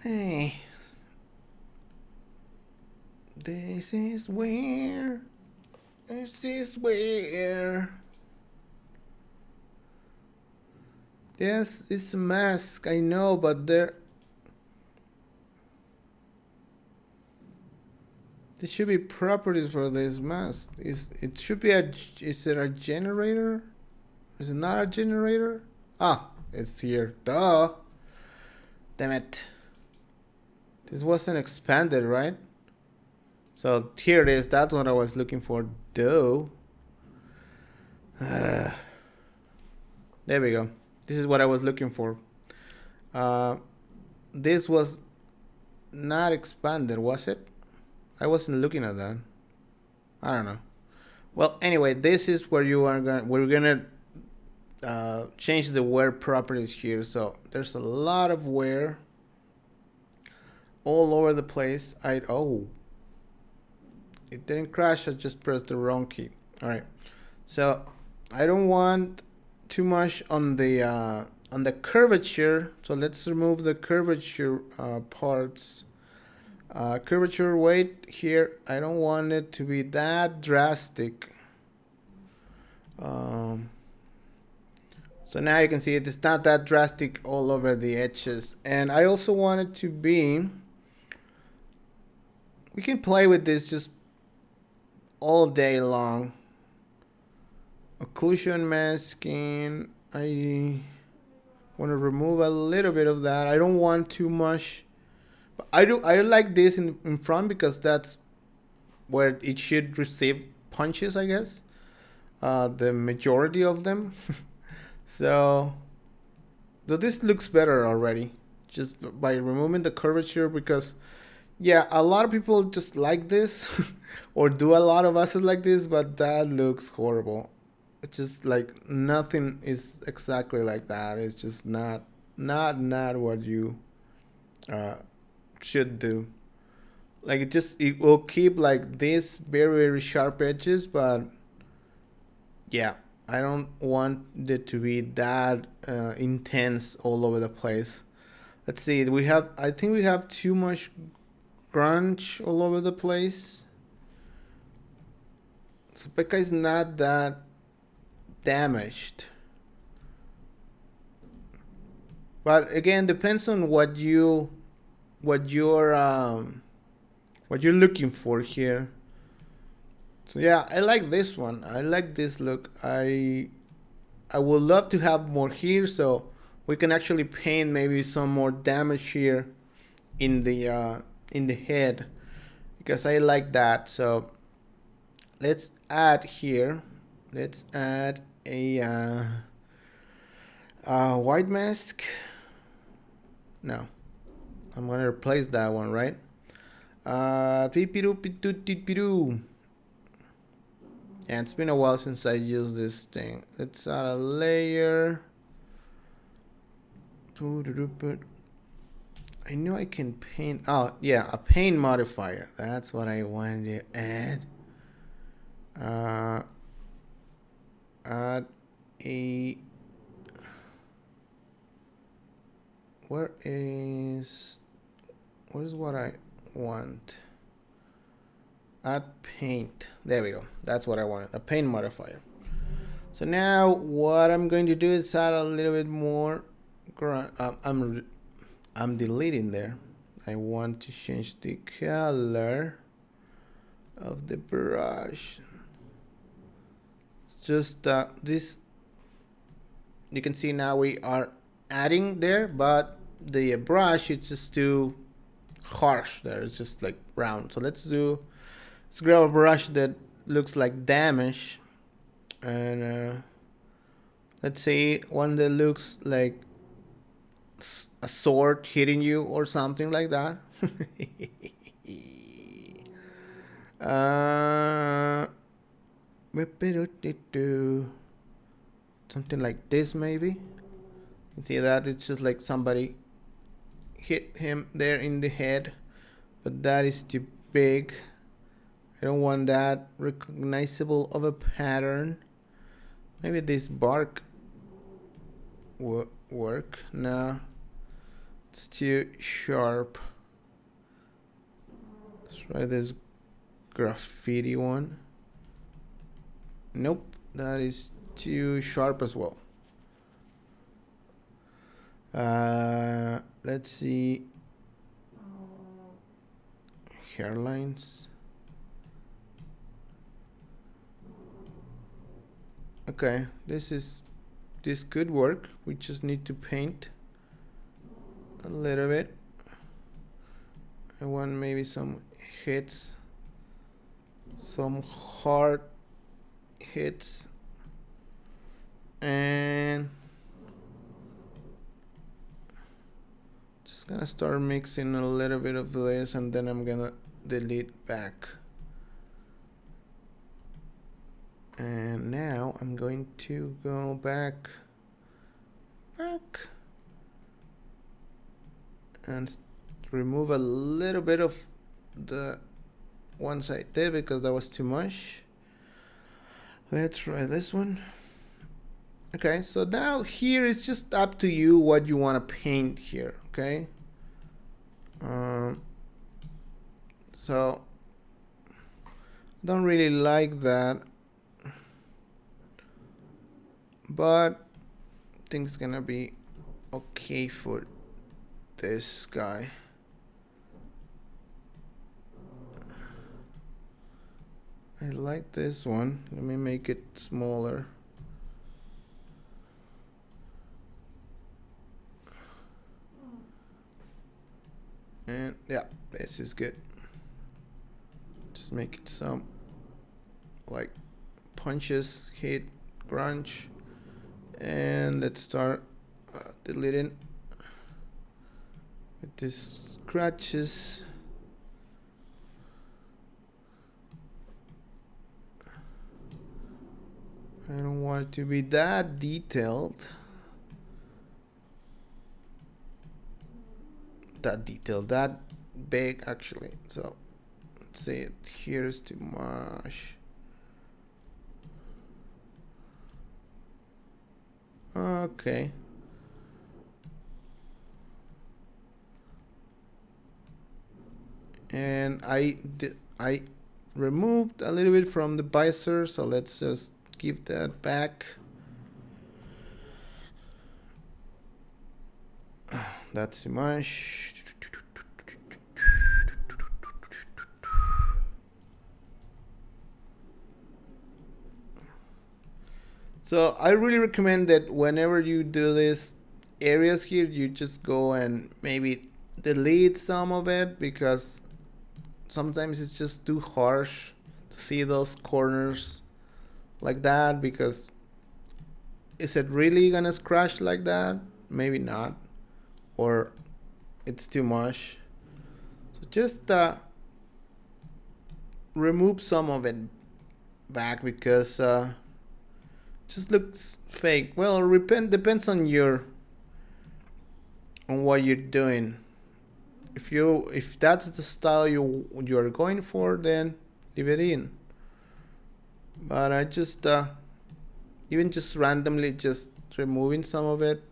Hey. This is where. This is where. Yes, it's a mask, I know, but there should be properties for this mask. It should be is it a generator? Is it not a generator? Ah, it's here. Duh. Damn it. This wasn't expanded, right? So here it is. That's what I was looking for. Duh. There we go. This is what I was looking for. This was not expanded, was it? I wasn't looking at that. I don't know. Well, anyway, this is where we're gonna change the wear properties here. So there's a lot of wear all over the place. Oh, it didn't crash. I just pressed the wrong key. All right. So I don't want too much on the curvature. So let's remove the curvature parts. Curvature weight here, I don't want it to be that drastic. So now you can see it's not that drastic all over the edges. And I also want it to be, we can play with this just all day long. Occlusion masking, I want to remove a little bit of that. I don't want too much. I like this in front because that's where it should receive punches, I guess. The majority of them. So this looks better already just by removing the curvature, because yeah, a lot of people just like this or do a lot of assets like this, but that looks horrible. It's just like nothing is exactly like that. It's just not what you should do. Like it will keep like this very sharp edges, but yeah, I don't want it to be that intense all over the place. Let's see, I think we have too much grunge all over the place. So Pekka is not that damaged. But again, depends on what you're looking for here. So yeah, I like this one. I like this look. I would love to have more here, so we can actually paint maybe some more damage here in the head, because I like that. So let's add here. Let's add a white mask. No, I'm gonna replace that one, right? And it's been a while since I used this thing. Let's add a layer. I know I can paint. Oh yeah, a paint modifier. That's what I wanted to add. Add a. Where's what I want? Add paint. There we go. That's what I wanted. A paint modifier. So now what I'm going to do is add a little bit more. I'm deleting there. I want to change the color of the brush. It's just this. You can see now we are adding there, but the brush is just too harsh there. It's just like round. So let's grab a brush that looks like damage, and let's say one that looks like a sword hitting you or something like that. Something like this maybe. You can see that it's just like somebody hit him there in the head, but that is too big. I don't want that recognizable of a pattern. Maybe this bark work. No, it's too sharp. Let's try this graffiti one. Nope, that is too sharp as well. Let's see. Hairlines. Okay, this could work. We just need to paint a little bit. I want maybe some hits, some hard hits, and just gonna start mixing a little bit of this, and then I'm gonna delete back. And now I'm going to go back and remove a little bit of the ones I did because that was too much. Let's try this one. Okay, so now here it's just up to you what you want to paint here, okay? So I don't really like that, but I think it's gonna be okay for this guy. I like this one. Let me make it smaller. And yeah, this is good. Just make it some like punches, hit, grunge, and let's start deleting with these scratches. I don't want it to be that detailed. That big actually. So let's say here's too much. Okay. And I removed a little bit from the visor, so let's just give that back. That's too much. So I really recommend that whenever you do this areas here, you just go and maybe delete some of it, because sometimes it's just too harsh to see those corners like that. Because is it really gonna scratch like that? Maybe not, or it's too much. So just remove some of it back, because just looks fake. Well, depends on what you're doing. If that's the style you're going for, then leave it in. But I just even just randomly just removing some of it,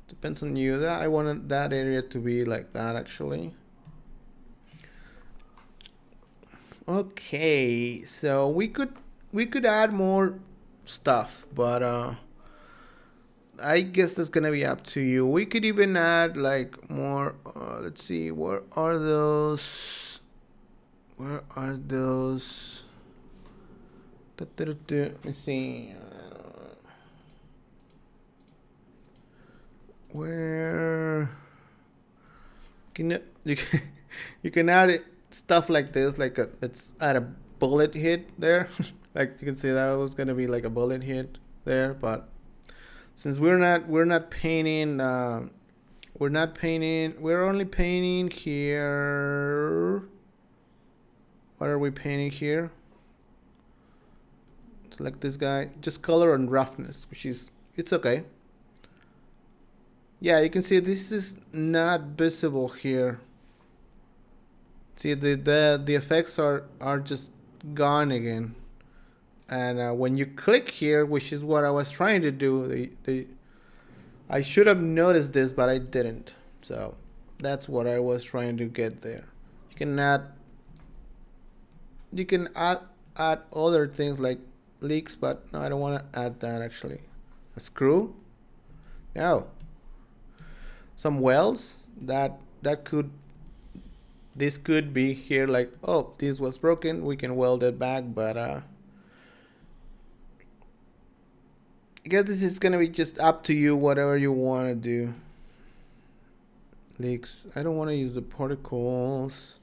depends on you. That I wanted that area to be like that actually. Okay, so we could add more stuff, but I guess that's gonna be up to you. We could even add like more. Let's see, where are those? Let me see. Where you can add it, stuff like this, like let's add a bullet hit there. Like you can see that was gonna be like a bullet hit there, but since we're not painting, we're only painting here. What are we painting here? Select this guy, just color and roughness, it's okay. Yeah, you can see this is not visible here. See, the effects are just gone again. And when you click here, which is what I was trying to do, I should have noticed this, but I didn't. So that's what I was trying to get there. You can add other things like leaks, but no, I don't want to add that actually. A screw? No. Some welds this could be here, like, oh, this was broken, we can weld it back, but I guess this is gonna be just up to you, whatever you want to do. Leaks, I don't want to use the particles.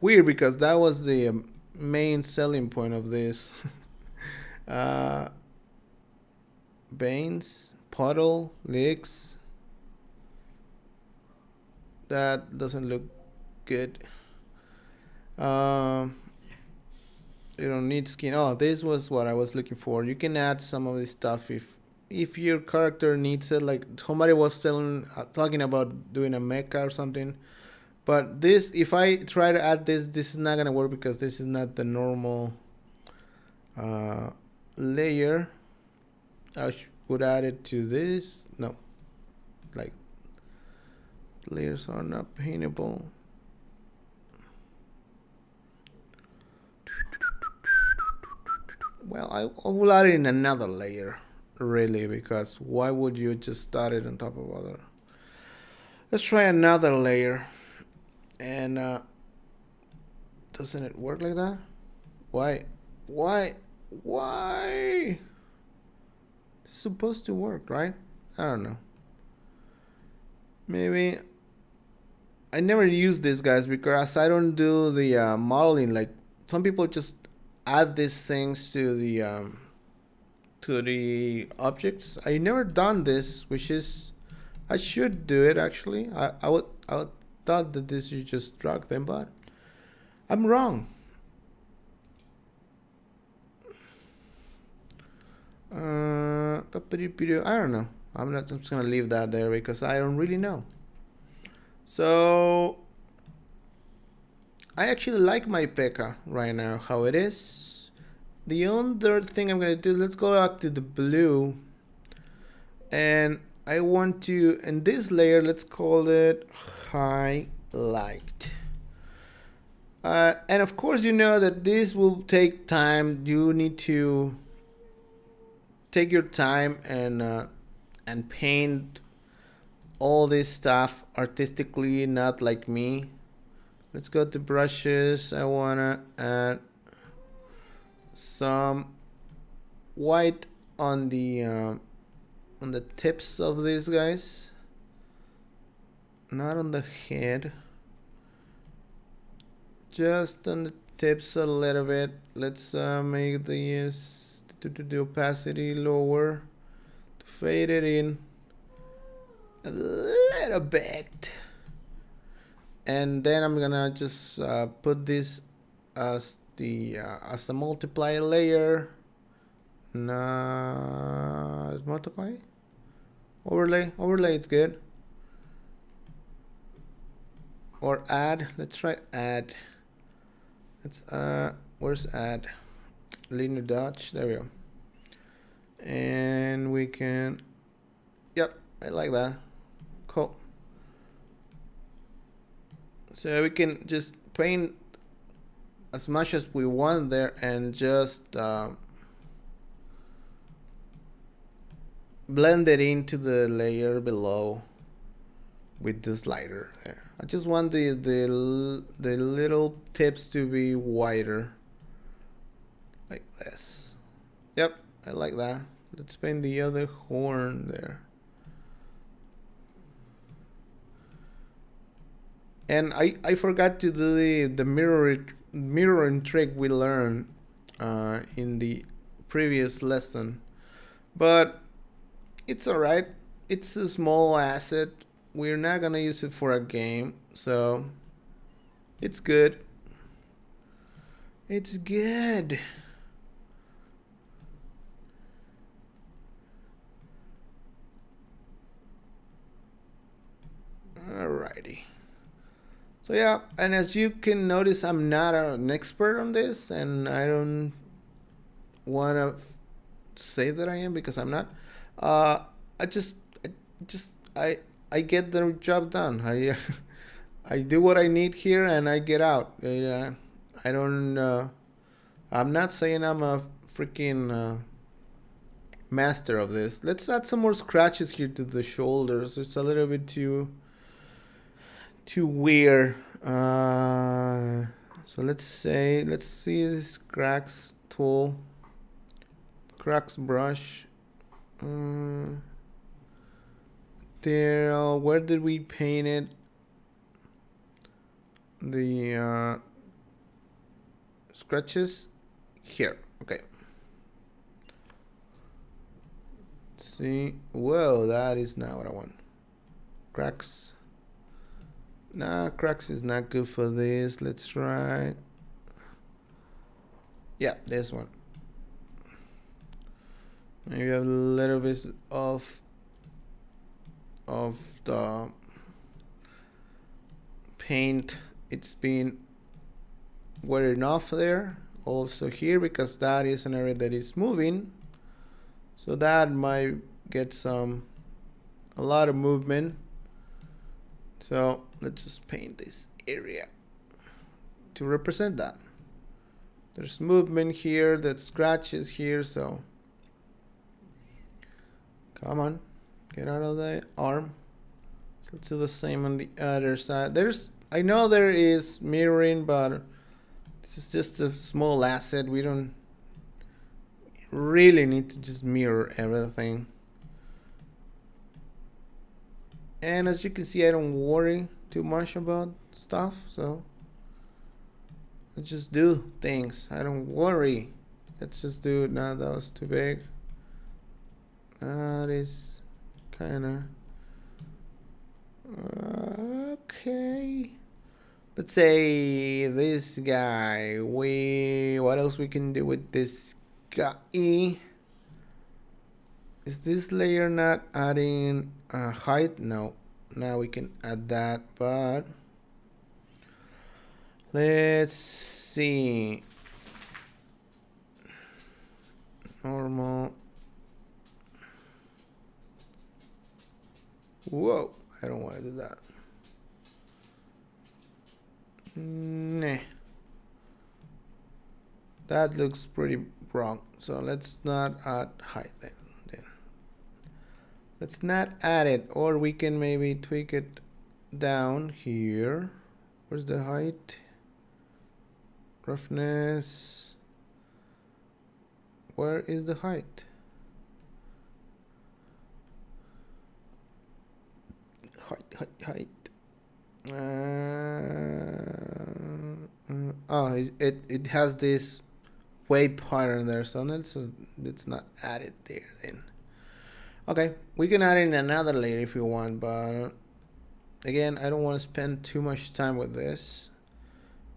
Weird, because that was the main selling point of this. Veins, puddle, leaks. That doesn't look good. You don't need skin. Oh, this was what I was looking for. You can add some of this stuff if your character needs it. Like somebody was talking about doing a mecha or something. But this, if I try to add this is not gonna work, because this is not the normal layer. I would add it to this. No, like layers are not paintable. Well, I will add it in another layer, really, because why would you just start it on top of other? Let's try another layer. And doesn't it work like that? Why? It's supposed to work, right? I don't know. Maybe I never use these guys because I don't do the modeling. Like some people just add these things to the objects. I never done this, which is I should do it actually. I would thought that this you just drag them, but I'm wrong. I don't know. I'm just gonna leave that there because I don't really know. So I actually like my P.E.K.K.A. right now, how it is. The other thing I'm gonna do, let's go back to the blue. And I want to, in this layer, let's call it highlight. And of course, you know that this will take time. You need to take your time and paint all this stuff artistically, not like me. Let's go to brushes. I wanna add some white on the tips of these guys, not on the head, just on the tips a little bit. Let's make the opacity lower, to fade it in a little bit, and then I'm gonna just put this as a multiply layer. No, multiply, overlay. It's good. Or add. Let's try add. Let's where's add? Linear dodge. There we go. And we can. Yep, I like that. Cool. So we can just paint as much as we want there and just blend it into the layer below with the slider there. I just want the little tips to be wider, like this. Yep, I like that. Let's paint the other horn there. And I forgot to do the mirroring trick we learned in the previous lesson, but it's alright. It's a small asset. We're not gonna use it for a game, so it's good. It's good. Alrighty. So yeah, and as you can notice, I'm not an expert on this, and I don't want to say that I am, because I'm not. I get the job done. I do what I need here, and I get out. I don't. I'm not saying I'm a freaking master of this. Let's add some more scratches here to the shoulders. It's a little bit too weird. So let's see this cracks tool, cracks brush. There, where did we paint it? The scratches here. Okay. Let's see. Whoa, that is not what I want. Cracks. Nah, cracks is not good for this. Let's try. Yeah, this one. Maybe a little bit of the paint. It's been wearing off there. Also here, because that is an area that is moving. So that might get a lot of movement. So let's just paint this area to represent that. There's movement here, that scratches here, so come on, get out of the arm. So let's do the same on the other side. I know there is mirroring, but this is just a small asset. We don't really need to just mirror everything. And as you can see, I don't worry too much about stuff, so I just do things. I don't worry. Let's just do it. Now that was too big. That is kind of okay. Let's say this guy. What else we can do with this guy? Is this layer not adding height? No. Now we can add that, but let's see. Normal. Whoa, I don't want to do that. Nah. That looks pretty wrong. So let's not add height then. Let's not add it, or we can maybe tweak it down here. Where's the height? Roughness. Where is the height? Height. Oh, it has this wave pattern there, so it's not added there then. Okay, we can add in another layer if you want, but again, I don't want to spend too much time with this.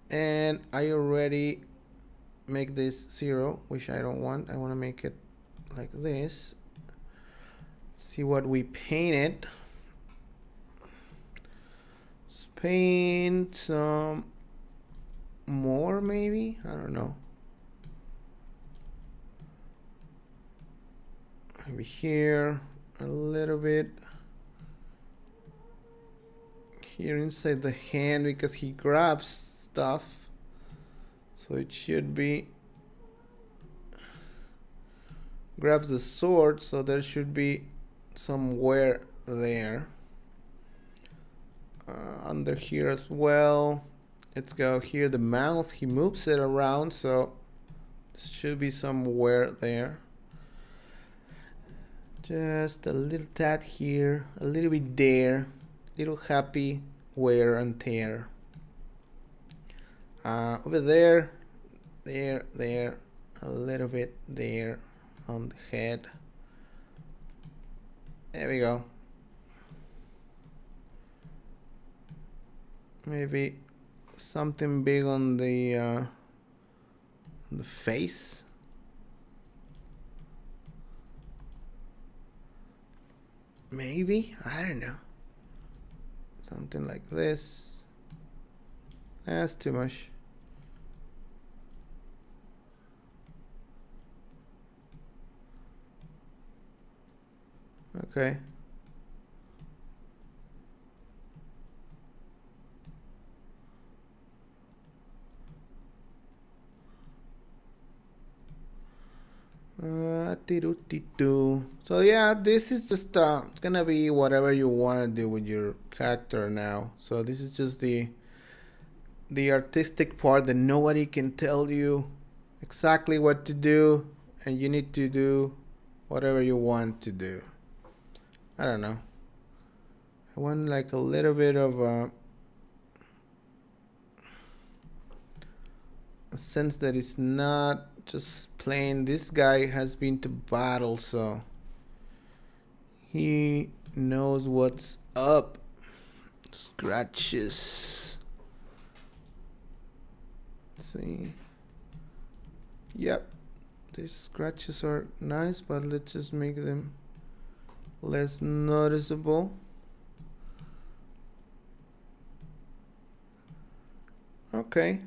And I already make this 0, which I don't want. I want to make it like this. See what we painted. Let's paint some more maybe? I don't know. Maybe here a little bit. Here inside the hand, because he grabs stuff. So it should be grabs the sword, so there should be some wear there. Under here as well. Let's go here, the mouth, he moves it around, so there should be some wear there. Just a little tad here, a little bit there, little happy wear and tear. Over there, there, a little bit there on the head. There we go. Maybe something big on the face. Maybe, I don't know. Something like this. That's too much. Okay. So yeah, this is just it's gonna be whatever you want to do with your character now. So this is just the artistic part that nobody can tell you exactly what to do, and you need to do whatever you want to do. I don't know. I want like a little bit of a sense that it's not just plain. This guy has been to battle, so he knows what's up. Scratches. Let's see. Yep, these scratches are nice, but let's just make them less noticeable. Okay.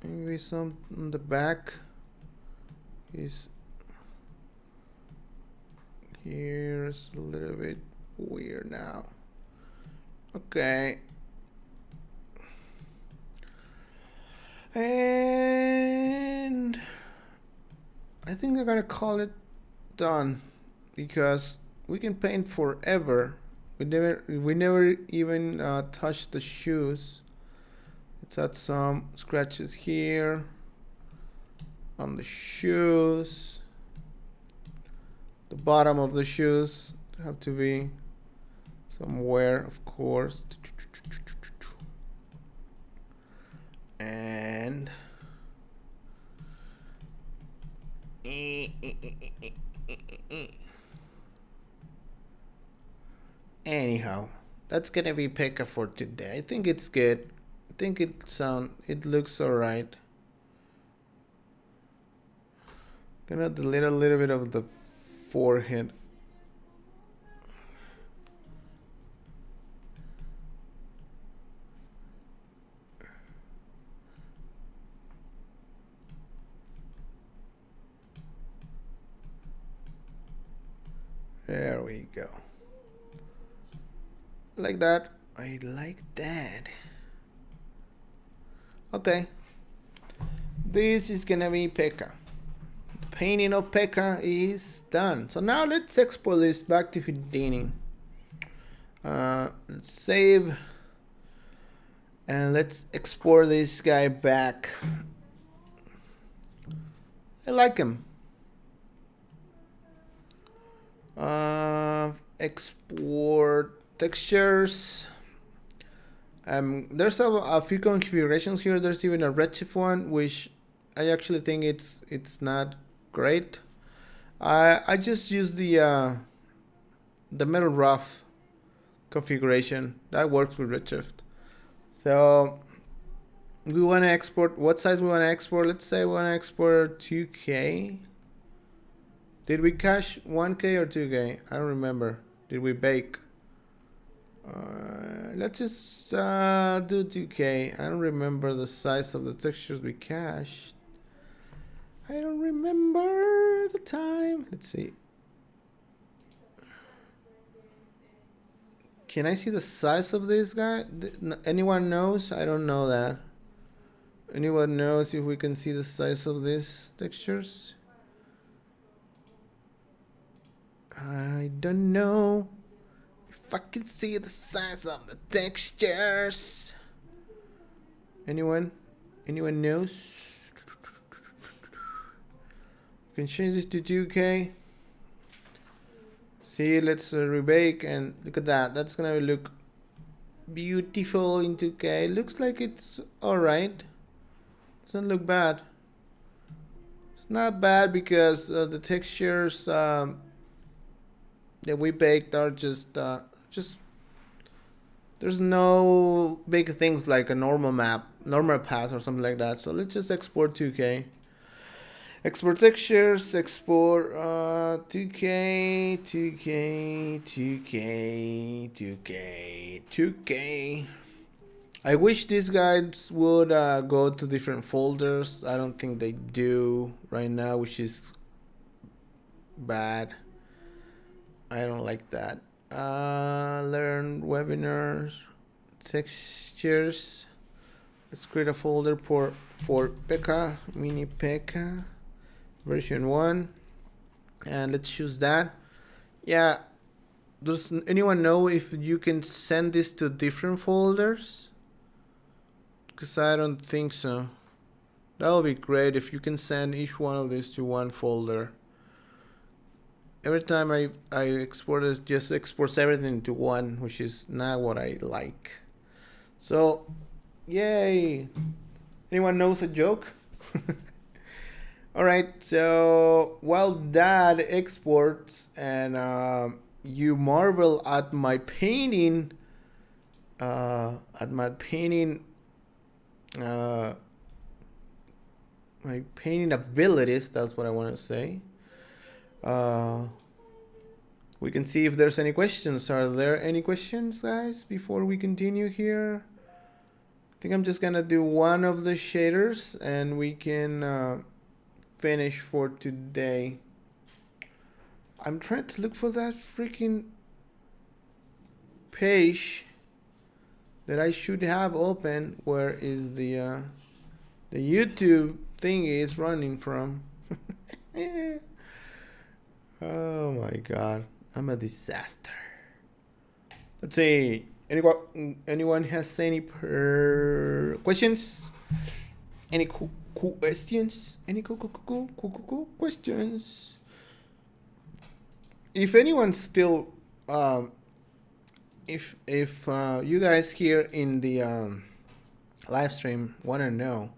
Maybe some on the back is here's a little bit weird now. Okay. And I think I'm gonna call it done, because we can paint forever. We never even touch the shoes. Let's add some scratches here on the shoes. The bottom of the shoes have to be some wear, of course. And anyhow, that's gonna be Pekka for today. I think it's good. I think it looks alright. Gonna delete a little bit of the forehead. There we go. Like that. I like that. Okay. This is gonna be Pekka. The painting of Pekka is done. So now let's export this back to Houdini. Let's save. And let's export this guy back. I like him. Export textures. There's a few configurations here. There's even a Redshift one, which I actually think it's not great. I just use the metal rough configuration that works with Redshift. So we want to export. What size we want to export? Let's say we want to export 2K. Did we cache 1K or 2K? I don't remember. Did we bake? Let's just do 2K. I don't remember the size of the textures we cached. I don't remember the time. Let's see. Can I see the size of this guy? Anyone knows? I don't know that. Anyone knows if we can see the size of these textures? I don't know if I can see the size of the textures. Anyone? Anyone knows? We can change this to 2K. See, let's rebake and look at that. That's gonna look beautiful in 2K. Looks like it's alright. Doesn't look bad. It's not bad because the textures that we baked are just there's no big things like a normal map, normal path or something like that. So let's just export 2K. Export textures, export 2K, 2K, 2K, 2K, 2K. I wish these guys would go to different folders. I don't think they do right now, which is bad. I don't like that. Learn webinars, textures. Let's create a folder for Pekka, mini Pekka. Version 1, and let's choose that. Yeah, does anyone know if you can send this to different folders? Because I don't think so. That would be great if you can send each one of these to one folder. Every time I export it, just exports everything to one, which is not what I like. So, yay! Anyone knows a joke? Alright, so while that exports and you marvel at my painting, my painting abilities, that's what I want to say. We can see if there's any questions. Are there any questions, guys, before we continue here? I think I'm just gonna do one of the shaders and we can finish for today. I'm trying to look for that freaking page that I should have open. Where is the YouTube thing is running from? Oh my god, I'm a disaster. Let's see. Anyone has any questions? Any questions? Any questions? If anyone's still, if you guys here in the live stream want to know,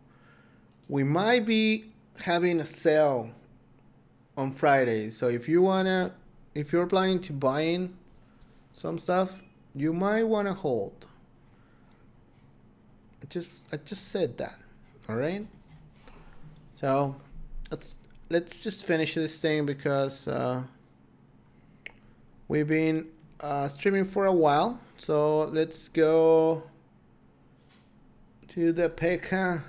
we might be having a sale on Friday. So if you're planning to buy in some stuff, you might want to hold. I just said that. All right. So let's just finish this thing because we've been streaming for a while. So let's go to the Pekka.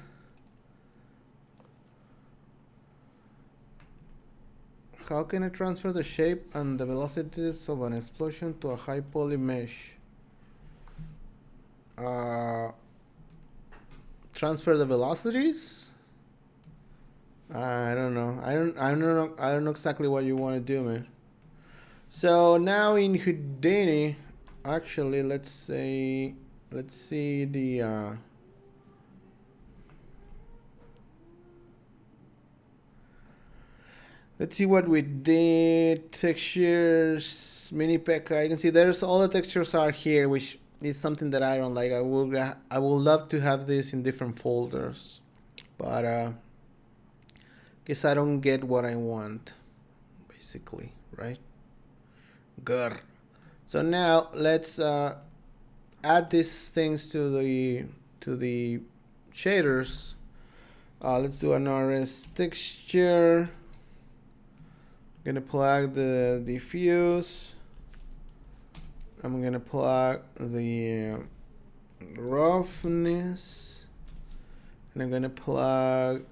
How can I transfer the shape and the velocities of an explosion to a high poly mesh? Transfer the velocities? I don't know. I don't know exactly what you want to do, man. So now in Houdini, actually, let's see the let's see what we did. Textures, mini Pekka. You can see there's all the textures are here, which is something that I don't like. I would love to have this in different folders, but guess I don't get what I want, basically, right? Good. So now let's add these things to the shaders. Let's do an RS texture. I'm gonna plug the diffuse. I'm gonna plug the roughness, and I'm gonna plug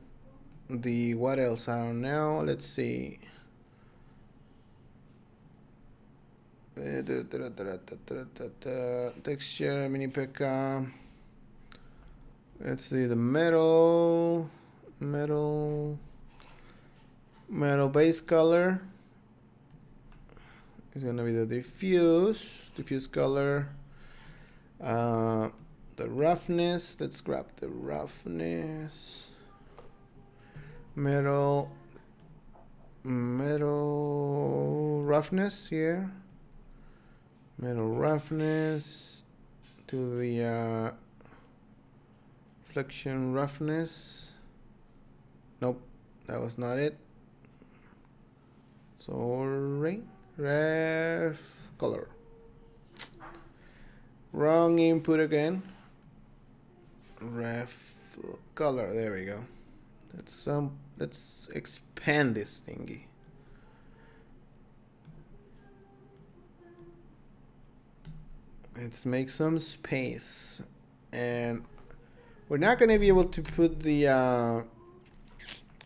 the what else? I don't know. Let's see. Texture, mini Pekka. Let's see the metal base color. It's gonna be the diffuse color. The roughness. Let's grab the roughness. Metal roughness here. Metal roughness to the flexion roughness. Nope, that was not it. Sorry, ref color. Wrong input again. Ref color. There we go. Let's expand this thingy. Let's make some space, and we're not gonna be able to put the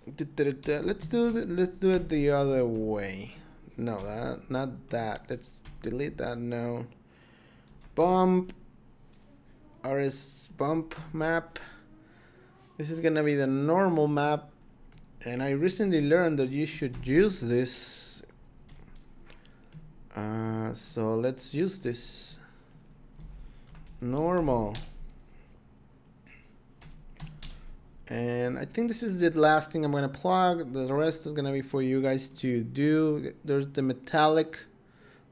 let's do it the other way. No, not that. Let's delete that. No. Bump. RS bump map. This is gonna be the normal map, and I recently learned that you should use this. So let's use this. Normal. And I think this is the last thing I'm going to plug. The rest is going to be for you guys to do. There's the metallic.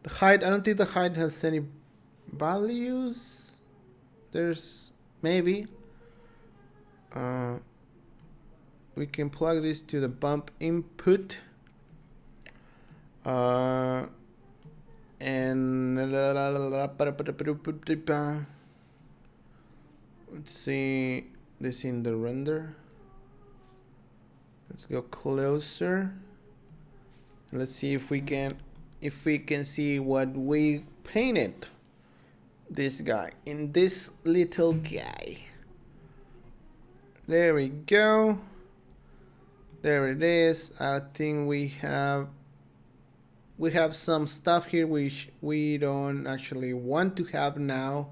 The height, I don't think the height has any values. There's maybe. We can plug this to the bump input. And let's see this in the render. Let's go closer. Let's see if we can see what we painted. This guy in this little guy. There we go. There it is. I think we have some stuff here which we don't actually want to have now.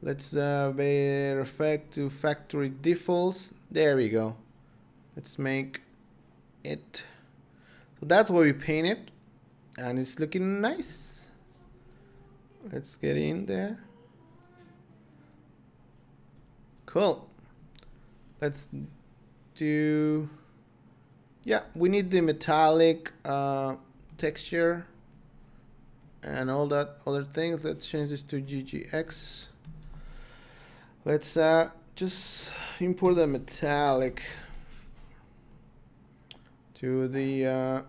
Let's bear effect to factory defaults. There we go. Let's make it. So that's what we painted, and it's looking nice. Let's get in there. Cool. Let's do. Yeah, we need the metallic texture and all that other things. Let's change this to GGX. Let's just import the metallic to the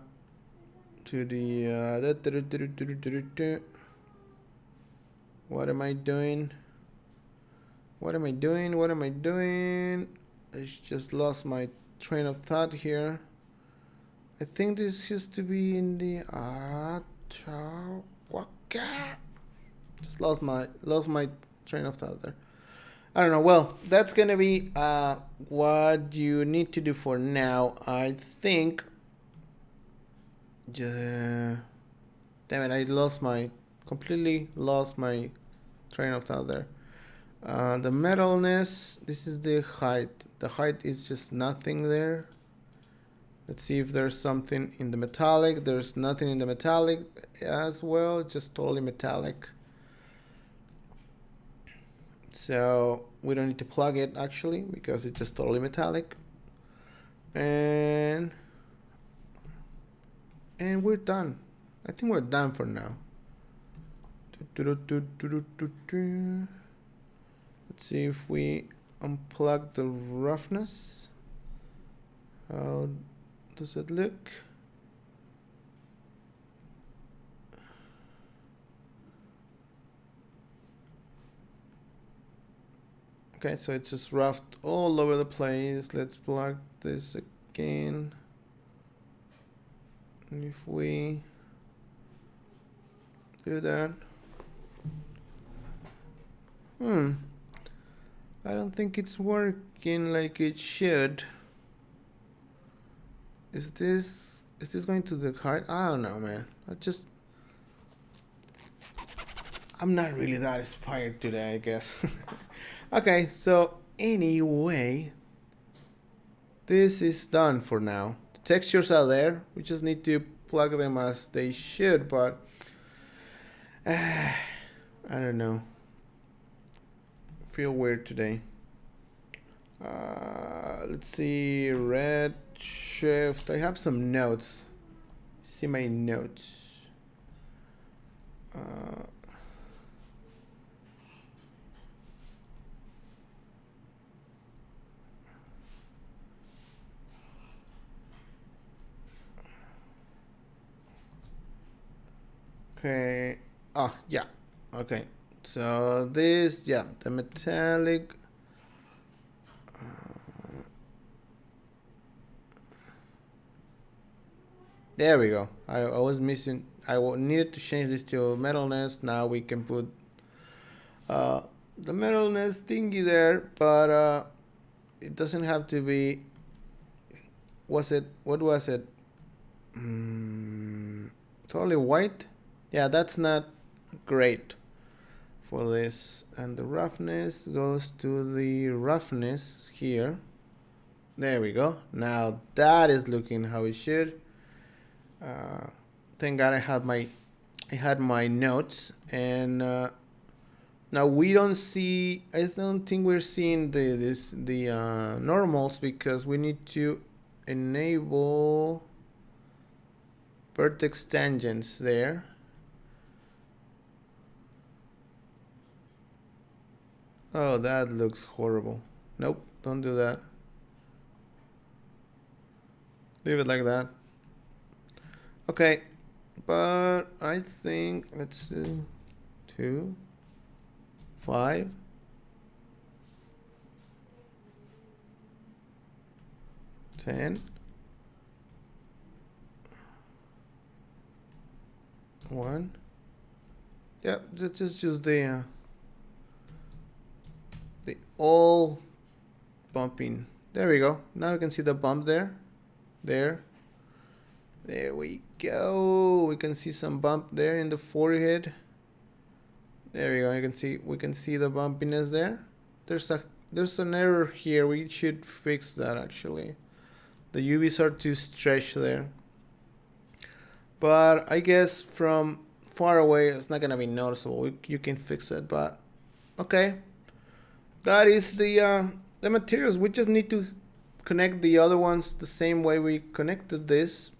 what am I doing? I just lost my train of thought here. I think this has to be in the just lost my train of thought there. I don't know. Well, that's gonna be what you need to do for now. I think Yeah. Damn it, I completely lost my train of thought there. The metalness, this is the height. The height is just nothing there. Let's see if there's something in the metallic. There's nothing in the metallic as well, just totally metallic. So we don't need to plug it actually because it's just totally metallic. And we're done. I think we're done for now. Let's see if we unplug the roughness. How does it look? Okay, so it's just roughed all over the place. Let's plug this again. And if we do that, I don't think it's working like it should. Is this going to the height? I don't know, man. I'm not really that inspired today, I guess. Okay, so anyway, this is done for now. The textures are there. We just need to plug them as they should, but I don't know. Feel weird today. Let's see, Redshift. I have some notes. See my notes. Okay. Oh, yeah. Okay. So this, yeah, the metallic. There we go. I was missing. I needed to change this to metalness. Now we can put the metalness thingy there, but it doesn't have to be. What was it? Totally white. Yeah, that's not great for this. And the roughness goes to the roughness here. There we go. Now that is looking how it should. Thank God I had my notes, and now we don't see. I don't think we're seeing the normals because we need to enable vertex tangents there. Oh, that looks horrible. Nope, don't do that. Leave it like that. Okay, but I think let's do 2, 5. 10. 1. Yep, let's just use the all bumping. There we go. Now you can see the bump there. There we go. We can see some bump there in the forehead. There we go. We can see the bumpiness there. There's an error here. We should fix that actually. The UVs are too stretched there. But I guess from far away it's not gonna be noticeable. You can fix it, but okay. That is the materials. We just need to connect the other ones the same way we connected this.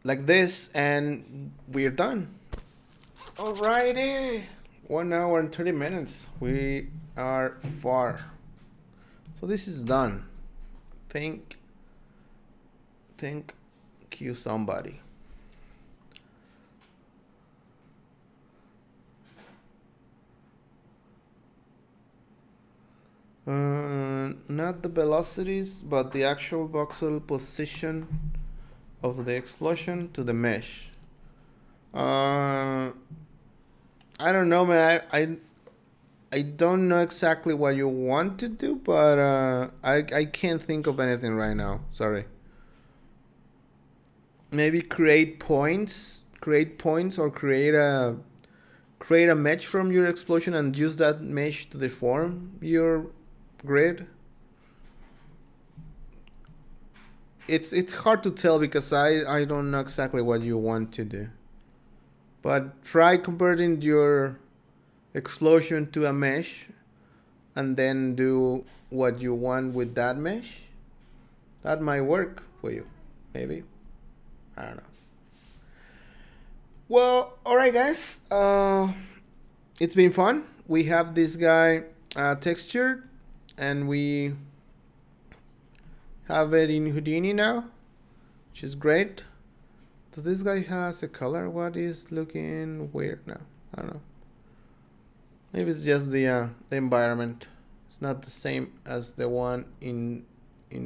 Like this, and we're done. Alrighty. 1 hour and 30 minutes. We are far. So this is done. Thank you somebody. Not the velocities, but the actual voxel position of the explosion to the mesh. I don't know, man. I don't know exactly what you want to do, but I can't think of anything right now. Sorry. maybe create points or create a mesh from your explosion and use that mesh to deform your grid. It's hard to tell because I don't know exactly what you want to do. But try converting your explosion to a mesh and then do what you want with that mesh. That might work for you, maybe. I don't know. Well, alright guys, it's been fun. We have this guy textured and we have it in Houdini now, which is great. Does this guy has a color? What is looking weird now? I don't know. Maybe it's just the environment. It's not the same as the one in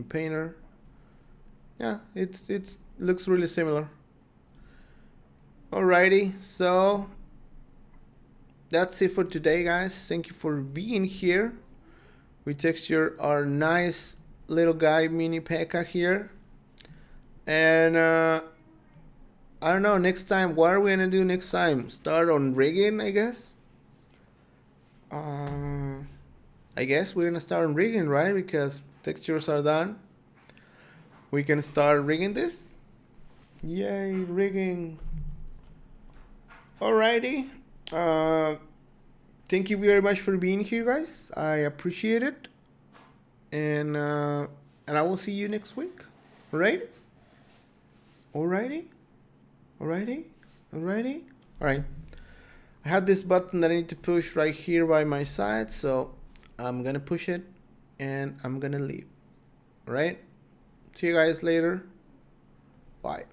Painter. Yeah, it looks really similar. Alrighty, so that's it for today, guys. Thank you for being here. We texture our nice little guy mini P.E.K.K.A here, and I don't know, next time, what are we gonna do next time? Start on rigging, I guess. I guess we're gonna start on rigging, right? Because textures are done. We can start rigging this. Yay, rigging. Alrighty. Thank you very much for being here, guys. I appreciate it. And I will see you next week. Alright? Alrighty? Alrighty? Alrighty? Alright. I have this button that I need to push right here by my side, so I'm gonna push it and I'm gonna leave. Alright? See you guys later. Bye.